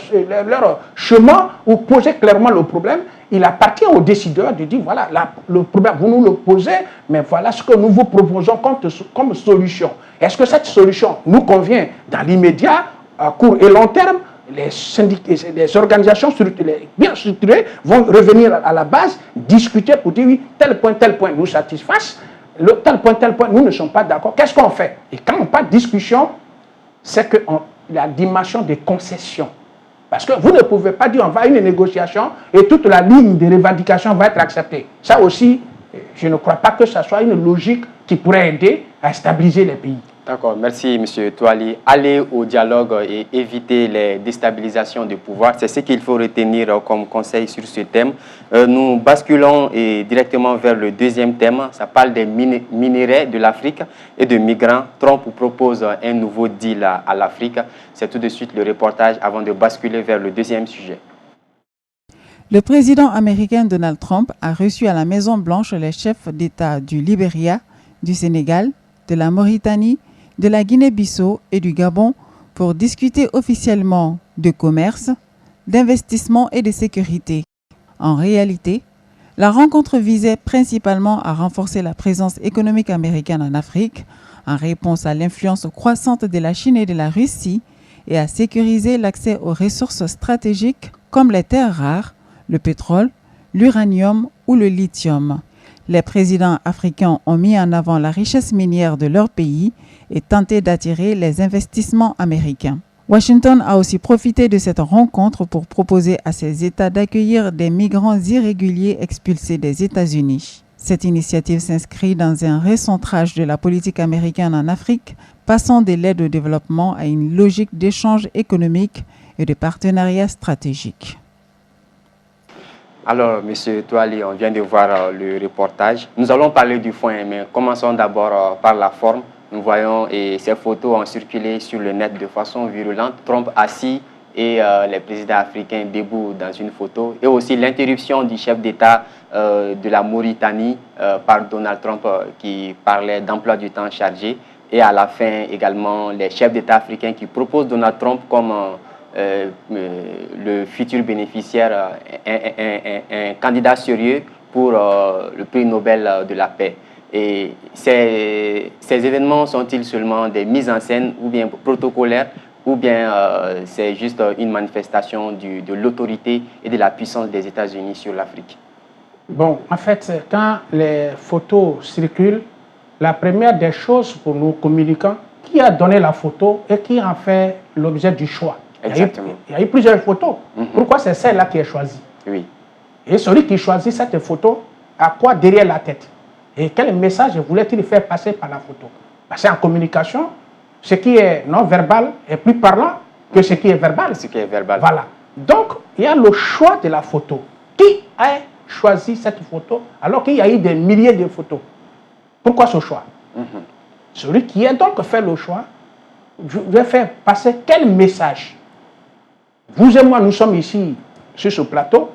chemin ou poser clairement le problème. Il appartient aux décideurs de dire, voilà, le problème, vous nous le posez, mais voilà ce que nous vous proposons comme solution. Est-ce que cette solution nous convient dans l'immédiat, à court et long terme? Les organisations bien structurées vont revenir à la base, discuter pour dire, oui, tel point nous satisfasse, tel point, nous ne sommes pas d'accord. Qu'est-ce qu'on fait? Et quand on parle de discussion, c'est que la dimension des concessions. Parce que vous ne pouvez pas dire on va à une négociation et toute la ligne de revendication va être acceptée. Ça aussi, je ne crois pas que ce soit une logique qui pourrait aider à stabiliser les pays. D'accord, merci M. Touali. Aller au dialogue et éviter les déstabilisations du pouvoir, c'est ce qu'il faut retenir comme conseil sur ce thème. Nous basculons directement vers le deuxième thème. Ça parle des minéraux de l'Afrique et de migrants. Trump propose un nouveau deal à l'Afrique. C'est tout de suite le reportage avant de basculer vers le deuxième sujet. Le président américain Donald Trump a reçu à la Maison-Blanche les chefs d'État du Libéria, du Sénégal, de la Mauritanie, de la Guinée-Bissau et du Gabon pour discuter officiellement de commerce, d'investissement et de sécurité. En réalité, la rencontre visait principalement à renforcer la présence économique américaine en Afrique en réponse à l'influence croissante de la Chine et de la Russie et à sécuriser l'accès aux ressources stratégiques comme les terres rares, le pétrole, l'uranium ou le lithium. Les présidents africains ont mis en avant la richesse minière de leur pays et tenté d'attirer les investissements américains. Washington a aussi profité de cette rencontre pour proposer à ces États d'accueillir des migrants irréguliers expulsés des États-Unis. Cette initiative s'inscrit dans un recentrage de la politique américaine en Afrique, passant de l'aide au développement à une logique d'échange économique et de partenariat stratégique. Alors, M. Touali, on vient de voir le reportage. Nous allons parler du fond, mais commençons d'abord par la forme. Nous voyons ces photos ont circulé sur le net de façon virulente. Trump assis et les présidents africains debout dans une photo. Et aussi l'interruption du chef d'État de la Mauritanie par Donald Trump qui parlait d'emploi du temps chargé. Et à la fin également, les chefs d'État africains qui proposent Donald Trump comme le futur bénéficiaire, un candidat sérieux pour le prix Nobel de la paix. Et ces événements sont-ils seulement des mises en scène ou bien protocolaires ou bien c'est juste une manifestation de l'autorité et de la puissance des États-Unis sur l'Afrique? Bon, en fait, quand les photos circulent, la première des choses pour nos communicants, qui a donné la photo et qui en fait l'objet du choix. Exactement. Il y a eu plusieurs photos. Pourquoi c'est celle-là qui est choisie? Oui. Et celui qui choisit cette photo, a quoi derrière la tête? Et quel message voulait-il faire passer par la photo? Parce qu'en communication, ce qui est non verbal est plus parlant que ce qui est verbal. Ce qui est verbal. Voilà. Donc, il y a le choix de la photo. Qui a choisi cette photo alors qu'il y a eu des milliers de photos? Pourquoi ce choix? Celui qui a donc fait le choix, je vais faire passer quel message? Vous et moi, nous sommes ici sur ce plateau.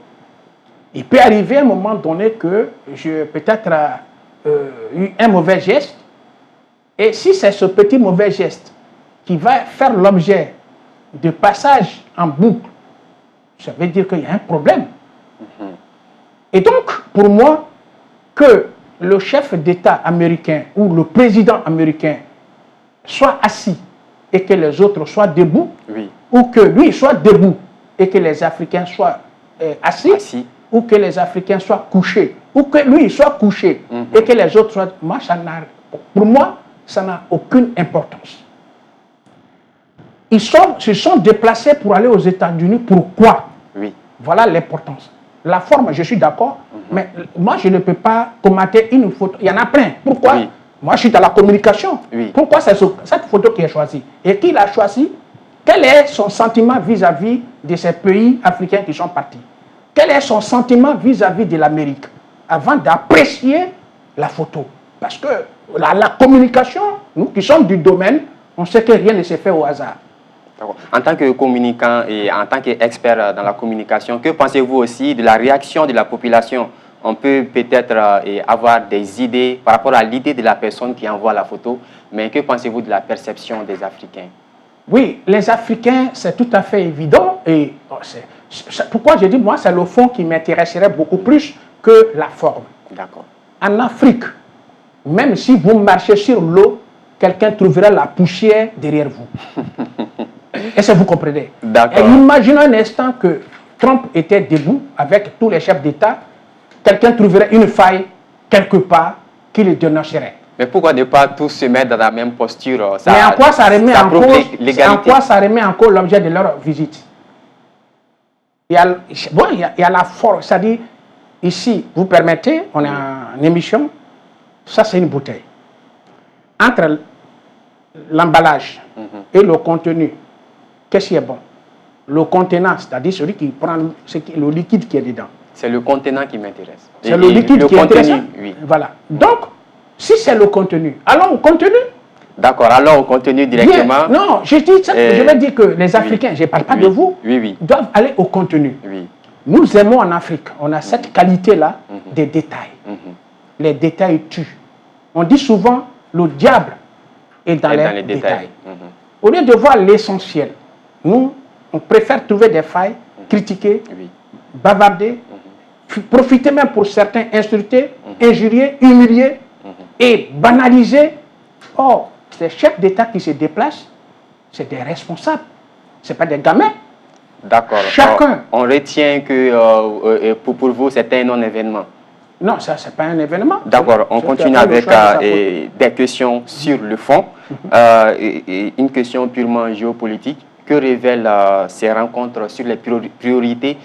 Il peut arriver à un moment donné que je peut-être eu un mauvais geste. Et si c'est ce petit mauvais geste qui va faire l'objet de passage en boucle, ça veut dire qu'il y a un problème. Et donc, pour moi, que le chef d'État américain ou le président américain soit assis et que les autres soient debout, oui, ou que lui soit debout et que les Africains soient assis, ou que les Africains soient couchés, ou que lui soit couché et que les autres soient... Moi, pour moi, ça n'a aucune importance. Ils se sont déplacés pour aller aux États-Unis. Pourquoi? Oui. Voilà l'importance. La forme, je suis d'accord, mais moi, je ne peux pas commenter une photo. Il y en a plein. Pourquoi? Oui. Moi, je suis dans la communication. Oui. Pourquoi c'est cette photo qui est choisie? Et qui l'a choisie? Quel est son sentiment vis-à-vis de ces pays africains qui sont partis? Quel est son sentiment vis-à-vis de l'Amérique? Avant d'apprécier la photo. Parce que la communication, nous qui sommes du domaine, on sait que rien ne se fait au hasard. En tant que communicant et en tant qu'expert dans la communication, que pensez-vous aussi de la réaction de la population? On peut peut-être avoir des idées par rapport à l'idée de la personne qui envoie la photo, mais que pensez-vous de la perception des Africains? Oui, les Africains, c'est tout à fait évident. Et pourquoi je dis, moi, c'est le fond qui m'intéresserait beaucoup plus que la forme. D'accord. En Afrique, même si vous marchez sur l'eau, quelqu'un trouvera la poussière derrière vous. Est-ce que vous comprenez? D'accord. Et imaginez un instant que Trump était debout avec tous les chefs d'État, quelqu'un trouverait une faille quelque part qui le dénoncerait. Mais pourquoi ne pas tous se mettre dans la même posture? Mais en quoi ça remet en cause, en quoi ça remet en cause l'objet de leur visite? Il y a la force, c'est-à-dire, ici, vous permettez, on est en émission, ça c'est une bouteille. Entre l'emballage et le contenu, qu'est-ce qui est bon? Le contenant, c'est-à-dire celui qui prend le liquide qui est dedans. C'est le contenant qui m'intéresse. C'est le liquide qui est intéressant. Oui. Voilà. Donc, si c'est le contenu, allons au contenu. D'accord, alors au contenu directement. Bien. Non, je dis ça, je vais dire que les Africains, je ne parle pas de vous, doivent aller au contenu. Oui. Nous aimons en Afrique, on a cette qualité-là des détails. Les détails tuent. On dit souvent, le diable est dans les détails. Au lieu de voir l'essentiel, nous, on préfère trouver des failles, critiquer, bavarder, profiter même pour certains, insulter, injurier, humilier et banaliser. Or, ces chefs d'État qui se déplacent, c'est des responsables, ce n'est pas des gamins. D'accord. Chacun. On retient que pour vous, c'était un non-événement. Non, ça, ce n'est pas un événement. D'accord, on continue avec des questions sur le fond. Une question purement géopolitique. Que révèlent ces rencontres sur les priorités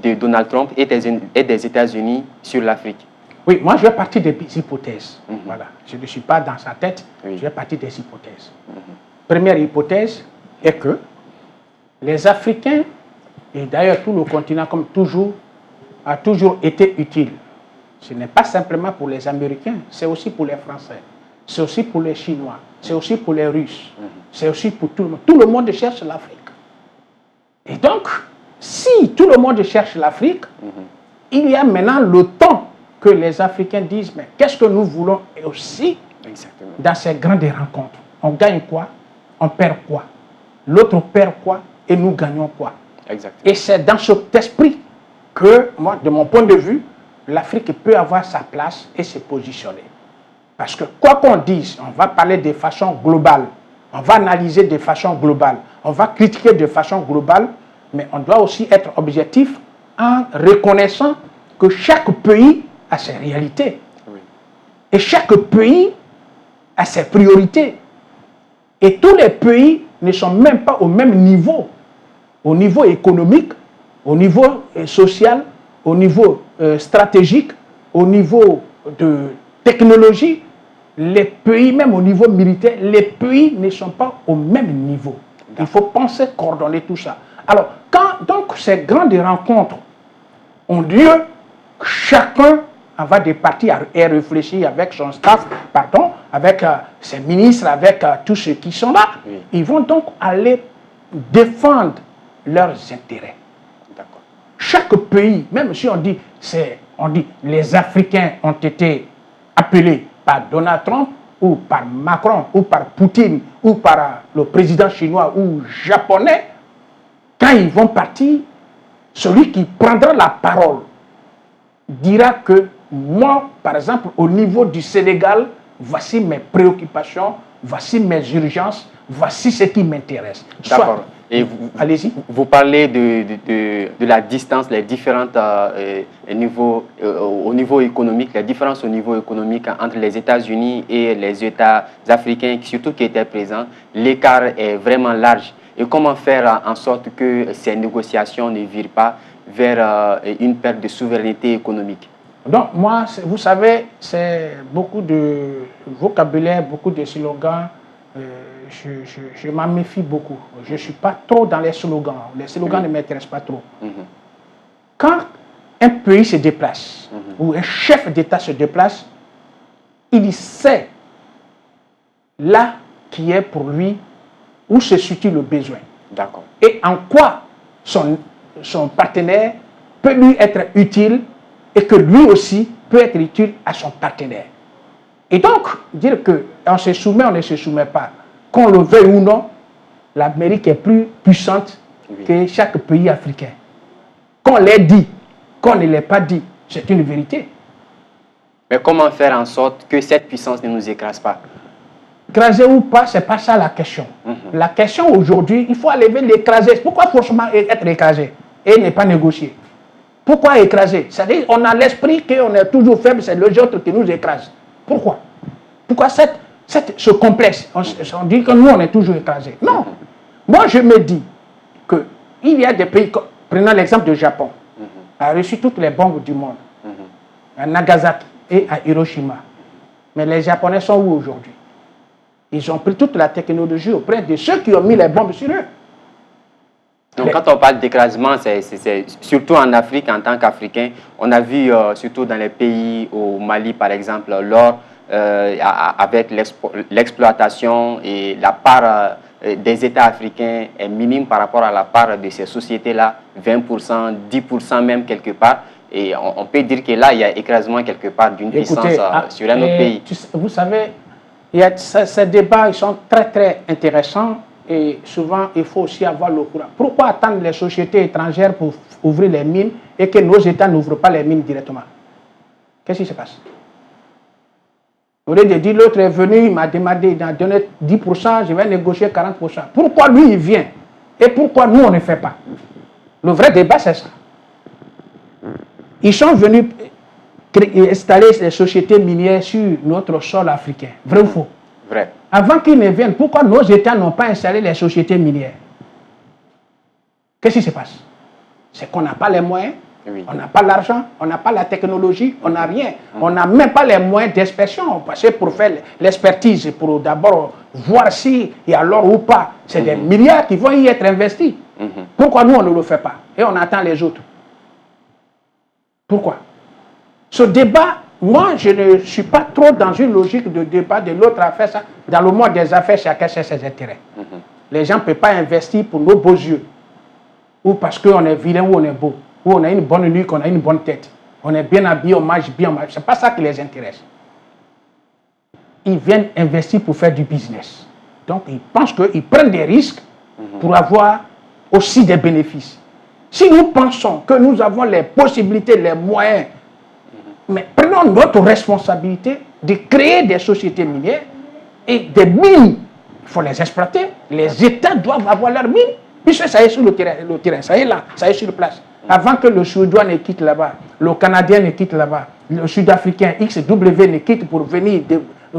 de Donald Trump et des États-Unis sur l'Afrique? Oui, moi je vais partir des hypothèses. Voilà. Je ne suis pas dans sa tête, je vais partir des hypothèses. Première hypothèse est que les Africains, et d'ailleurs tout le continent comme toujours, a toujours été utile. Ce n'est pas simplement pour les Américains, c'est aussi pour les Français, c'est aussi pour les Chinois, c'est aussi pour les Russes, c'est aussi pour tout le monde. Tout le monde cherche l'Afrique. Et donc, si tout le monde cherche l'Afrique, il y a maintenant le temps que les Africains disent, mais qu'est-ce que nous voulons aussi dans ces grandes rencontres? On gagne quoi? On perd quoi? L'autre perd quoi? Et nous gagnons quoi? Et c'est dans cet esprit que, moi, de mon point de vue, l'Afrique peut avoir sa place et se positionner. Parce que quoi qu'on dise, on va parler de façon globale, on va analyser de façon globale, on va critiquer de façon globale, mais on doit aussi être objectif en reconnaissant que chaque pays a ses réalités. Et chaque pays a ses priorités. Et tous les pays ne sont même pas au même niveau. Au niveau économique, au niveau social, au niveau stratégique, au niveau de technologie, les pays, même au niveau militaire, les pays ne sont pas au même niveau. Il faut penser, coordonner tout ça. Alors, quand donc ces grandes rencontres ont lieu, chacun va départir et réfléchir avec son staff, avec ses ministres, avec tous ceux qui sont là. Ils vont donc aller défendre leurs intérêts. Chaque pays, même si on dit les Africains ont été appelés par Donald Trump ou par Macron ou par Poutine ou par le président chinois ou japonais, quand ils vont partir, celui qui prendra la parole dira que moi, par exemple, au niveau du Sénégal, voici mes préoccupations, voici mes urgences, voici ce qui m'intéresse. D'accord. Et allez-y. Vous parlez de la distance, les différentes niveaux, au niveau économique, les différences au niveau économique entre les États-Unis et les États africains, surtout qui étaient présents. L'écart est vraiment large. Et comment faire en sorte que ces négociations ne virent pas vers une perte de souveraineté économique? Donc, moi, vous savez, c'est beaucoup de vocabulaire, beaucoup de slogans. Je m'en méfie beaucoup. Je ne suis pas trop dans les slogans. Les slogans ne m'intéressent pas trop. Quand un pays se déplace, ou un chef d'État se déplace, il sait là qui est pour lui, où se situe le besoin. D'accord. Et en quoi son partenaire peut lui être utile et que lui aussi peut être utile à son partenaire. Et donc, dire qu'on se soumet, on ne se soumet pas, qu'on le veuille ou non, l'Amérique est plus puissante que chaque pays africain. Qu'on l'ait dit, qu'on ne l'ait pas dit, c'est une vérité. Mais comment faire en sorte que cette puissance ne nous écrase pas? Écraser ou pas, ce n'est pas ça la question. La question aujourd'hui, il faut aller l'écraser. Pourquoi forcément être écrasé et ne pas négocier? Pourquoi écraser? C'est-à-dire qu'on a l'esprit qu'on est toujours faible, c'est les autres qui nous écrasent. Pourquoi? Pourquoi ce complexe? On dit que nous, on est toujours écrasés. Non. Moi, je me dis qu'il y a des pays, prenons l'exemple du Japon, a reçu toutes les bombes du monde, à Nagasaki et à Hiroshima. Mais les Japonais sont où aujourd'hui? Ils ont pris toute la technologie auprès de ceux qui ont mis les bombes sur eux. Donc, quand on parle d'écrasement, c'est surtout en Afrique, en tant qu'Africain. On a vu, surtout dans les pays, au Mali par exemple, l'or, avec l'exploitation et la part des États africains est minime par rapport à la part de ces sociétés-là, 20%, 10% même quelque part. Et on peut dire que là, il y a écrasement quelque part d'une puissance sur un autre pays. Vous savez, ces débats ils sont très très intéressants et souvent il faut aussi avoir le courage. Pourquoi attendre les sociétés étrangères pour ouvrir les mines et que nos États n'ouvrent pas les mines directement? Qu'est-ce qui se passe? Au lieu de dire l'autre est venu, il m'a demandé, il m'a donné 10%, je vais négocier 40%. Pourquoi lui il vient et pourquoi nous on ne fait pas? Le vrai débat c'est ça. Ils sont venus installer les sociétés minières sur notre sol africain. Vrai ou faux? Vrai. Avant qu'ils ne viennent, pourquoi nos États n'ont pas installé les sociétés minières? Qu'est-ce qui se passe? C'est qu'on n'a pas les moyens, on n'a pas l'argent, on n'a pas la technologie, on n'a rien. On n'a même pas les moyens d'expression. Parce que pour faire l'expertise, pour d'abord voir s'il y a l'or ou pas, c'est des milliards qui vont y être investis. Pourquoi nous, on ne le fait pas? Et on attend les autres. Pourquoi? Ce débat, moi, je ne suis pas trop dans une logique de débat de l'autre affaire. Ça. Dans le monde des affaires, chacun sait ses intérêts. Les gens ne peuvent pas investir pour nos beaux yeux. Ou parce qu'on est vilain ou on est beau. Ou on a une bonne nuque, on a une bonne tête. On est bien habillé, on mange bien. Ce n'est pas ça qui les intéresse. Ils viennent investir pour faire du business. Donc, ils pensent qu'ils prennent des risques pour avoir aussi des bénéfices. Si nous pensons que nous avons les possibilités, les moyens, mais prenons notre responsabilité de créer des sociétés minières et des mines. Il faut les exploiter. Les États doivent avoir leurs mines, puisque ça est sur le terrain, ça est là, ça est sur place. Avant que le Suédois ne quitte là-bas, le Canadien ne quitte là-bas, le Sud-Africain XW ne quitte pour venir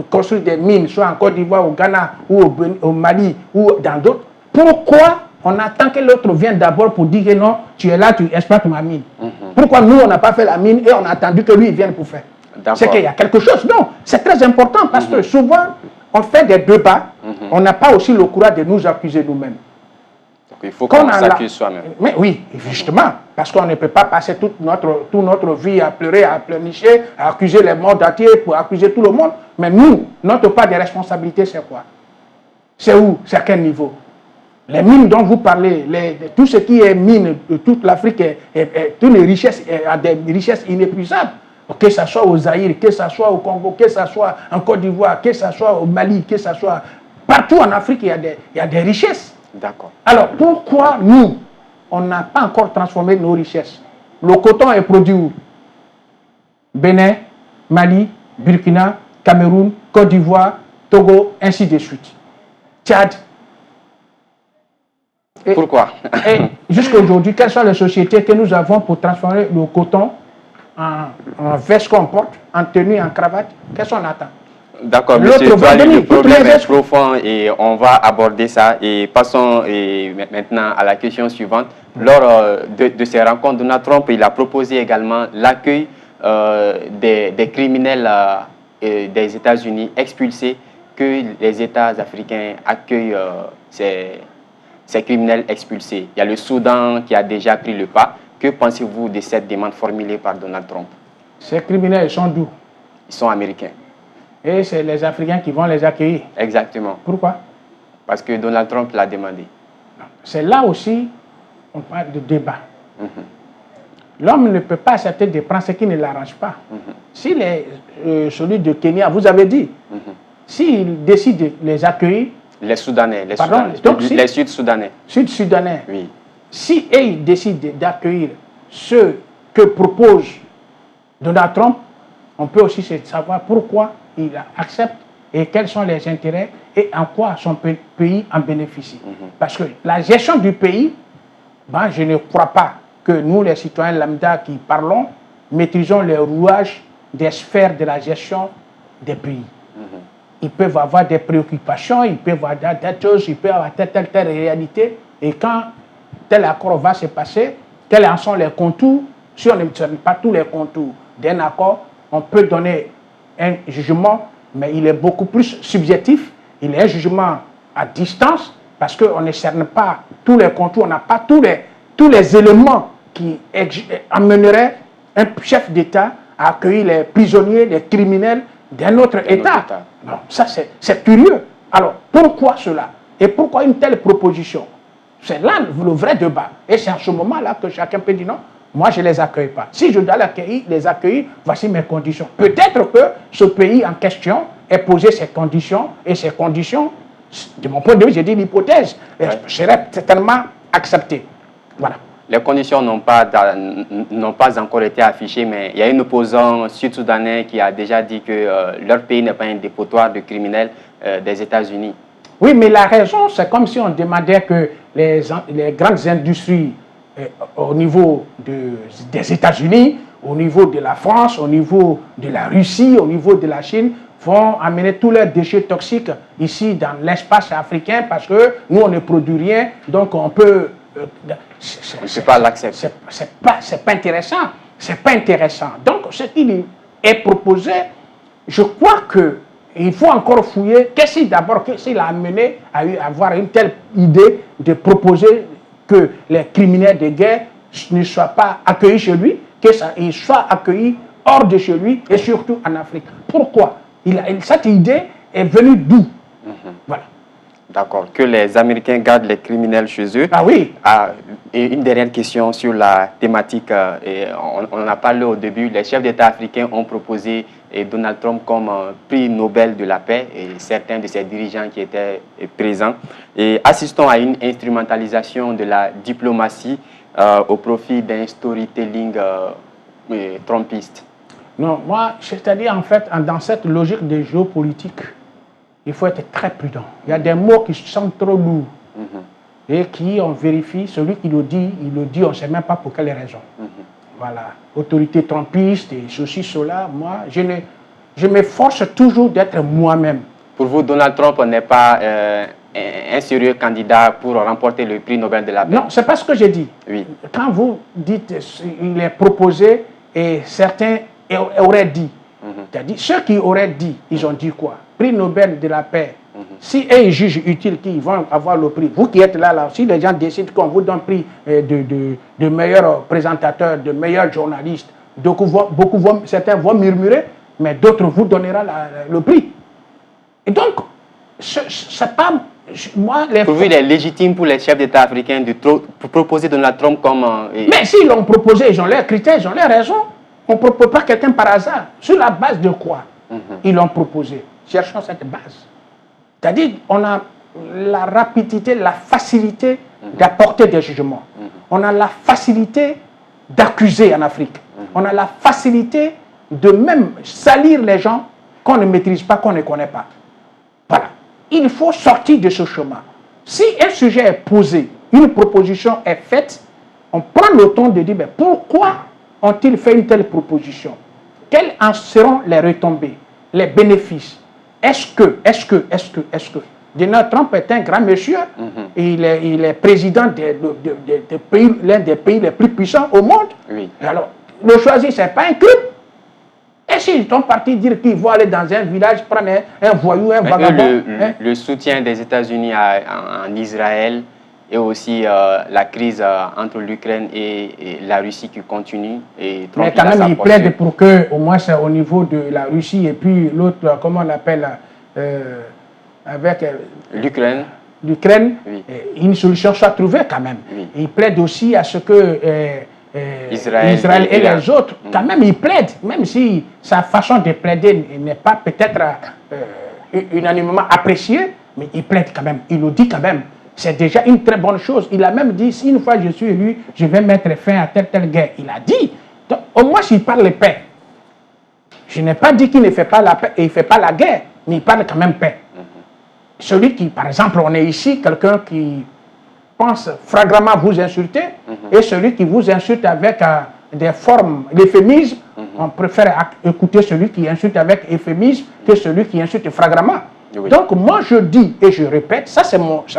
construire des mines, soit en Côte d'Ivoire, au Ghana, ou au Mali, ou dans d'autres. Pourquoi on attend que l'autre vienne d'abord pour dire que non, tu es là, tu exploites ma mine? Pourquoi nous, on n'a pas fait la mine et on a attendu que lui vienne pour faire? C'est qu'il y a quelque chose. Non, c'est très important parce que souvent, on fait des débats, on n'a pas aussi le courage de nous accuser nous-mêmes. Il faut qu'on s'accuse soi-même. Mais oui, justement, parce qu'on ne peut pas passer toute notre vie à pleurer, à pleurnicher, à accuser les mondes entiers, pour accuser tout le monde. Mais nous, notre part de responsabilité, c'est quoi? C'est où? C'est à quel niveau? Les mines dont vous parlez, tout ce qui est mine de toute l'Afrique, toutes les richesses, a des richesses inépuisables. Que ce soit au Zaïre, que ce soit au Congo, que ce soit en Côte d'Ivoire, que ce soit au Mali, que ce soit partout en Afrique, il y a des richesses. D'accord. Alors pourquoi nous, on n'a pas encore transformé nos richesses? Le coton est produit où? Bénin, Mali, Burkina, Cameroun, Côte d'Ivoire, Togo, ainsi de suite. Tchad. Pourquoi? Et jusqu'à aujourd'hui, quelles sont les sociétés que nous avons pour transformer le coton en veste qu'on porte, en tenue, en cravate? Qu'est-ce qu'on attend? D'accord, monsieur Touali, le problème est profond et on va aborder ça. Et passons maintenant à la question suivante. Lors de ces rencontres, Donald Trump il a proposé également l'accueil des criminels des États-Unis expulsés, que les États africains accueillent ces criminels expulsés. Il y a le Soudan qui a déjà pris le pas. Que pensez-vous de cette demande formulée par Donald Trump? Ces criminels sont d'où? Ils sont américains. et c'est les Africains qui vont les accueillir. Exactement. Pourquoi? Parce que Donald Trump l'a demandé. C'est là aussi, on parle de débat. L'homme ne peut pas accepter de prendre ce qui ne l'arrange pas. Si celui de Kenya, vous avez dit, s'il décide de les accueillir... Les Soudanais, les Sud-Soudanais. Sud-Soudanais. Oui. Si ils décident d'accueillir ceux que propose Donald Trump, on peut aussi savoir pourquoi il accepte et quels sont les intérêts et en quoi son pays en bénéficie. Parce que la gestion du pays, ben, je ne crois pas que nous, les citoyens lambda qui parlons, maîtrisons les rouages des sphères de la gestion des pays. Ils peuvent avoir des préoccupations, ils peuvent avoir des choses, ils peuvent avoir telle réalité. Et quand tel accord va se passer, quels en sont les contours? Si on ne donne pas tous les contours d'un accord, on peut donner un jugement, mais il est beaucoup plus subjectif. Il est un jugement à distance parce qu'on ne cerne pas tous les contours, on n'a pas tous les éléments qui amèneraient un chef d'État à accueillir les prisonniers, les criminels d'un autre État. Non, ça c'est curieux. Alors, pourquoi cela? Et pourquoi une telle proposition? C'est là le vrai débat. Et c'est à ce moment-là que chacun peut dire non, moi je ne les accueille pas. Si je dois les accueillir, voici mes conditions. Peut-être que ce pays en question ait posé ses conditions, et ces conditions, de mon point de vue, j'ai dit l'hypothèse, seraient certainement acceptées. Voilà. Les conditions n'ont pas encore été affichées, mais il y a un opposant sud-soudanais qui a déjà dit que leur pays n'est pas un dépotoir de criminels des États-Unis. Oui, mais la raison, c'est comme si on demandait que les grandes industries au niveau des États-Unis, au niveau de la France, au niveau de la Russie, au niveau de la Chine, vont amener tous leurs déchets toxiques ici dans l'espace africain parce que nous, on ne produit rien, donc on peut... on ne peut pas l'accepter. C'est pas intéressant. C'est pas intéressant. Donc, ce qui est proposé, je crois qu'il faut encore fouiller. Qu'est-ce qu'il a amené à avoir une telle idée de proposer que les criminels de guerre ne soient pas accueillis chez lui, qu'ils soient accueillis hors de chez lui et surtout en Afrique. Pourquoi? Cette idée est venue d'où? Voilà. D'accord. Que les Américains gardent les criminels chez eux. Ah oui. Et une dernière question sur la thématique. On en a parlé au début. Les chefs d'État africains ont proposé Donald Trump comme prix Nobel de la paix et certains de ses dirigeants qui étaient présents. Et assistons à une instrumentalisation de la diplomatie au profit d'un storytelling trumpiste. Non, moi, c'est-à-dire en fait, dans cette logique de géopolitique, il faut être très prudent. Il y a des mots qui sont trop lourds et qui, on vérifie, celui qui le dit, on ne sait même pas pour quelle raison. Voilà, autorité trumpiste et ceci, cela, moi, je m'efforce toujours d'être moi-même. Pour vous, Donald Trump n'est pas un sérieux candidat pour remporter le prix Nobel de la paix? Non, c'est pas ce que j'ai dit. Oui. Quand vous dites il est proposé et certains auraient dit, c'est-à-dire ceux qui auraient dit, ils ont dit quoi? Prix Nobel de la paix. Si eux jugent utile qu'ils vont avoir le prix, vous qui êtes là, si les gens décident qu'on vous donne prix de meilleurs présentateurs, de meilleurs journalistes, certains vont murmurer, mais d'autres vous donneront le prix. Et donc, c'est pas... Pour vous, il est légitime pour les chefs d'État africains de proposer Donald Trump comme... Mais s'ils l'ont proposé, ils ont leurs critères, ils ont leurs raisons. On ne propose pas quelqu'un par hasard. Sur la base de quoi ils l'ont proposé? Cherchons cette base. C'est-à-dire, on a la rapidité, la facilité d'apporter des jugements. On a la facilité d'accuser en Afrique. On a la facilité de même salir les gens qu'on ne maîtrise pas, qu'on ne connaît pas. Voilà. Il faut sortir de ce chemin. Si un sujet est posé, une proposition est faite, on prend le temps de dire mais pourquoi ont-ils fait une telle proposition? Quelles en seront les retombées, les bénéfices? Est-ce que Donald Trump est un grand monsieur, il est président l'un des pays les plus puissants au monde. Oui. Alors, le choisir, ce n'est pas un crime. Et s'ils sont partis dire qu'ils vont aller dans un village prendre un voyou, un vagabond... Le soutien des États-Unis en Israël et aussi la crise entre l'Ukraine et la Russie qui continue. Et Trump, mais quand même, il plaide pour que, au moins au niveau de la Russie et puis l'autre, comment on l'appelle, avec l'Ukraine, oui. Une solution soit trouvée quand même. Oui. Il plaide aussi à ce que Israël et les autres, quand même, il plaide, même si sa façon de plaider n'est pas peut-être unanimement appréciée, mais il plaide quand même, il le dit quand même. C'est déjà une très bonne chose. Il a même dit, si une fois je suis élu, je vais mettre fin à telle guerre. Il a dit. Donc, au moins, s'il parle de paix. Je n'ai pas dit qu'il ne fait pas la paix et il ne fait pas la guerre, mais il parle quand même paix. Celui qui, par exemple, on est ici, quelqu'un qui pense flagramment vous insulter, et celui qui vous insulte avec des formes d'euphémisme, on préfère écouter celui qui insulte avec euphémisme que celui qui insulte flagramment. Oui. Donc moi je dis et je répète, ça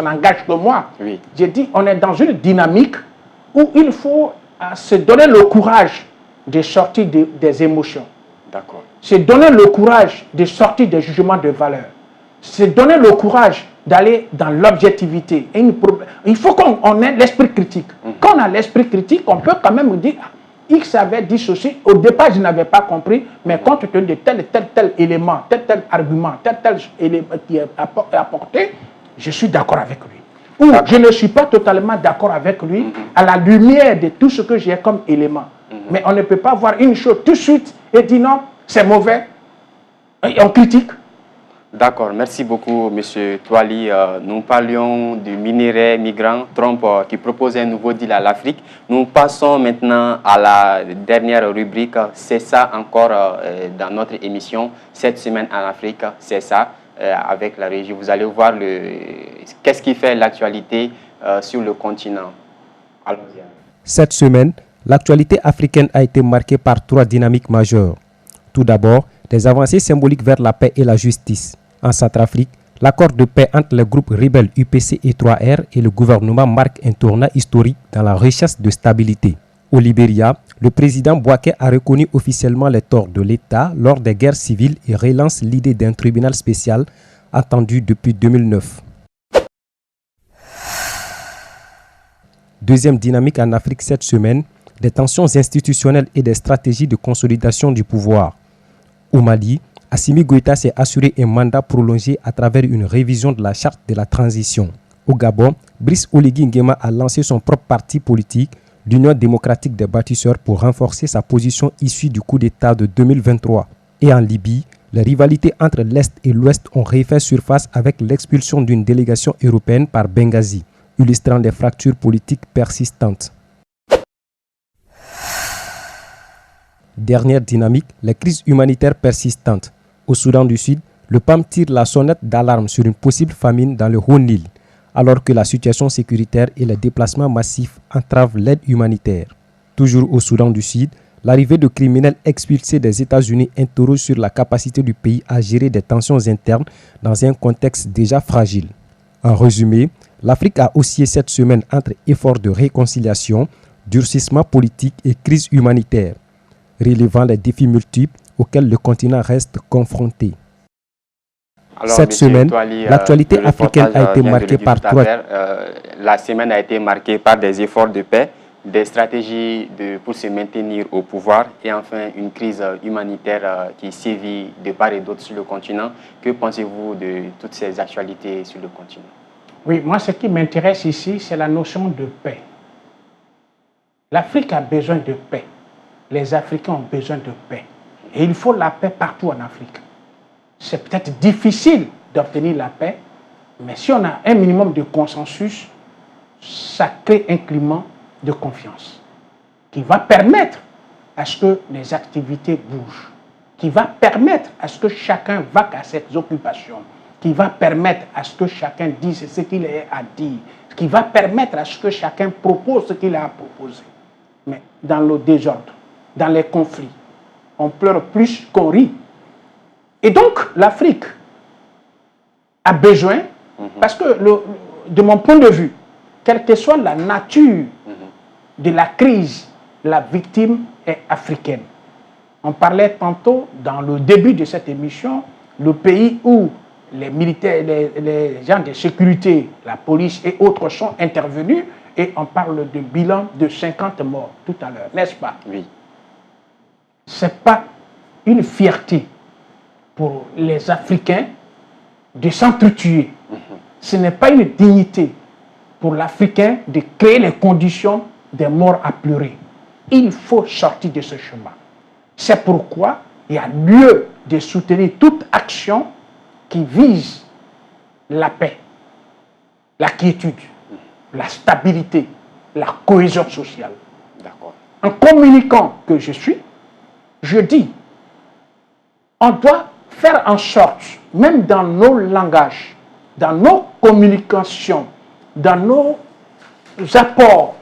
n'engage que moi. Oui. Je dis on est dans une dynamique où il faut se donner le courage de sortir des émotions. D'accord. Se donner le courage de sortir des jugements de valeur. Se donner le courage d'aller dans l'objectivité. Il faut qu'on ait l'esprit critique. Quand on a l'esprit critique, on peut quand même dire X avait dit ceci, au départ je n'avais pas compris, mais compte tenu de tel élément, tel argument, tel élément qui est apporté, je suis d'accord avec lui. Ou je ne suis pas totalement d'accord avec lui à la lumière de tout ce que j'ai comme élément. Mais on ne peut pas voir une chose tout de suite et dire non, c'est mauvais, et on critique. D'accord, merci beaucoup, M. Twali. Nous parlions du minerai migrant, Trump qui propose un nouveau deal à l'Afrique. Nous passons maintenant à la dernière rubrique, c'est ça encore dans notre émission, cette semaine en Afrique, c'est ça, avec la régie. Vous allez voir qu'est-ce qui fait l'actualité sur le continent. Allons-y. Cette semaine, l'actualité africaine a été marquée par 3 dynamiques majeures. Tout d'abord, des avancées symboliques vers la paix et la justice. En Centrafrique, l'accord de paix entre les groupes rebelles UPC et 3R et le gouvernement marque un tournant historique dans la recherche de stabilité. Au Libéria, le président Bouaké a reconnu officiellement les torts de l'État lors des guerres civiles et relance l'idée d'un tribunal spécial attendu depuis 2009. Deuxième dynamique en Afrique cette semaine, des tensions institutionnelles et des stratégies de consolidation du pouvoir. Au Mali, Assimi Goïta s'est assuré un mandat prolongé à travers une révision de la charte de la transition. Au Gabon, Brice Oligui Nguema a lancé son propre parti politique, l'Union démocratique des bâtisseurs, pour renforcer sa position issue du coup d'État de 2023. Et en Libye, les rivalités entre l'Est et l'Ouest ont refait surface avec l'expulsion d'une délégation européenne par Benghazi, illustrant des fractures politiques persistantes. Dernière dynamique, les crises humanitaires persistantes. Au Soudan du Sud, le PAM tire la sonnette d'alarme sur une possible famine dans le Haut-Nil, alors que la situation sécuritaire et les déplacements massifs entravent l'aide humanitaire. Toujours au Soudan du Sud, l'arrivée de criminels expulsés des États-Unis interroge sur la capacité du pays à gérer des tensions internes dans un contexte déjà fragile. En résumé, l'Afrique a oscillé cette semaine entre efforts de réconciliation, durcissement politique et crise humanitaire, relevant les défis multiples auxquels le continent reste confronté. Alors, cette semaine, l'actualité africaine a été marquée par 3... La semaine a été marquée par des efforts de paix, des stratégies pour se maintenir au pouvoir et enfin une crise humanitaire qui sévit de part et d'autre sur le continent. Que pensez-vous de toutes ces actualités sur le continent? Oui, moi ce qui m'intéresse ici, c'est la notion de paix. L'Afrique a besoin de paix. Les Africains ont besoin de paix. Et il faut la paix partout en Afrique. C'est peut-être difficile d'obtenir la paix, mais si on a un minimum de consensus, ça crée un climat de confiance qui va permettre à ce que les activités bougent, qui va permettre à ce que chacun va à ses occupations, qui va permettre à ce que chacun dise ce qu'il a à dire, qui va permettre à ce que chacun propose ce qu'il a à proposer. Mais dans le désordre, dans les conflits, on pleure plus qu'on rit. Et donc, l'Afrique a besoin, parce que de mon point de vue, quelle que soit la nature de la crise, la victime est africaine. On parlait tantôt, dans le début de cette émission, le pays où les militaires, les gens de sécurité, la police et autres sont intervenus et on parle de bilan de 50 morts tout à l'heure, n'est-ce pas? Oui. Ce n'est pas une fierté pour les Africains de s'entretuer. Ce n'est pas une dignité pour l'Africain de créer les conditions des morts à pleurer. Il faut sortir de ce chemin. C'est pourquoi il y a lieu de soutenir toute action qui vise la paix, la quiétude, la stabilité, la cohésion sociale. D'accord. En communiquant que je suis, je dis, on doit faire en sorte, même dans nos langages, dans nos communications, dans nos apports,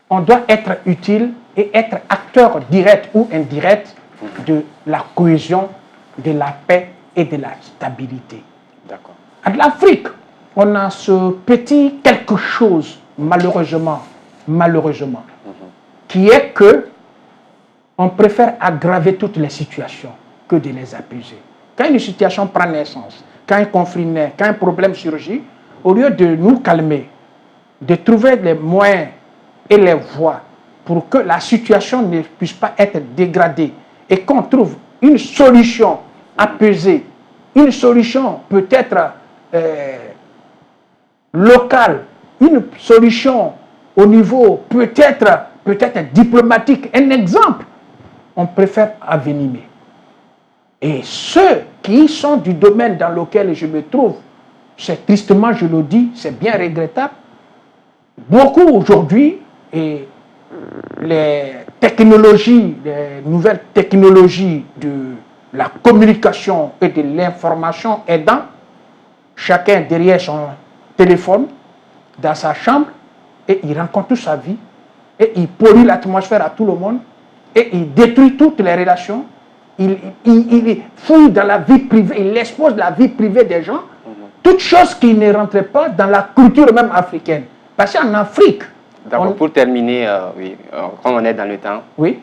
on doit être utile et être acteur direct ou indirect de la cohésion, de la paix et de la stabilité. D'accord. En Afrique, on a ce petit quelque chose, malheureusement, qui est que on préfère aggraver toutes les situations que de les apaiser. Quand une situation prend naissance, quand un conflit naît, quand un problème surgit, au lieu de nous calmer, de trouver les moyens et les voies pour que la situation ne puisse pas être dégradée et qu'on trouve une solution apaisée, une solution peut-être locale, une solution au niveau peut-être diplomatique, un exemple, on préfère envenimer. Et ceux qui sont du domaine dans lequel je me trouve, c'est tristement, je le dis, c'est bien regrettable. Beaucoup aujourd'hui, et les technologies, les nouvelles technologies de la communication et de l'information aidant, chacun derrière son téléphone, dans sa chambre, et il rencontre toute sa vie, et il pollue l'atmosphère à tout le monde, et il détruit toutes les relations, il fouille dans la vie privée, il expose la vie privée des gens, toutes choses qui ne rentrent pas dans la culture même africaine. Parce qu'en Afrique... D'accord, pour terminer, comme on est dans le temps, oui.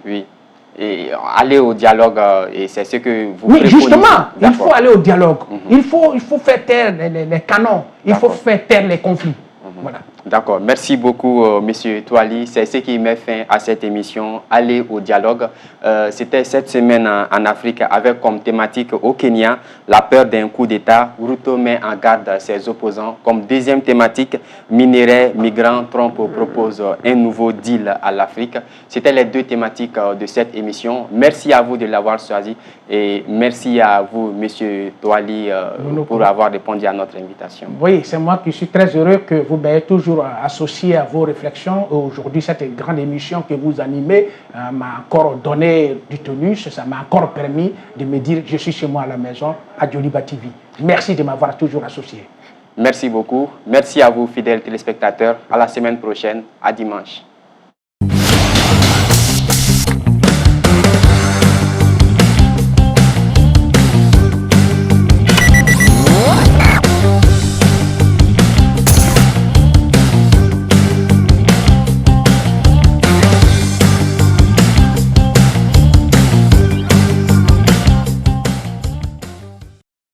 Et aller au dialogue, et c'est ce que vous Oui, préconisez. justement, il faut aller au dialogue. Il faut faire taire les canons, il faut faire taire les conflits. Voilà. D'accord, merci beaucoup Monsieur Touali. C'est ce qui met fin à cette émission, aller au dialogue. C'était cette semaine en Afrique avec comme thématique au Kenya, la peur d'un coup d'État. Ruto met en garde ses opposants. Comme deuxième thématique, minerais, migrants, Trump propose un nouveau deal à l'Afrique. C'était les deux thématiques de cette émission. Merci à vous de l'avoir choisi et merci à vous Monsieur Touali pour avoir répondu à notre invitation. Oui, c'est moi qui suis très heureux que vous m'ayez toujours associé à vos réflexions. Aujourd'hui, cette grande émission que vous animez m'a encore donné du tonus, ça m'a encore permis de me dire je suis chez moi à la maison à Djoliba TV. Merci de m'avoir toujours associé. Merci beaucoup. Merci à vous, fidèles téléspectateurs. À la semaine prochaine. À dimanche.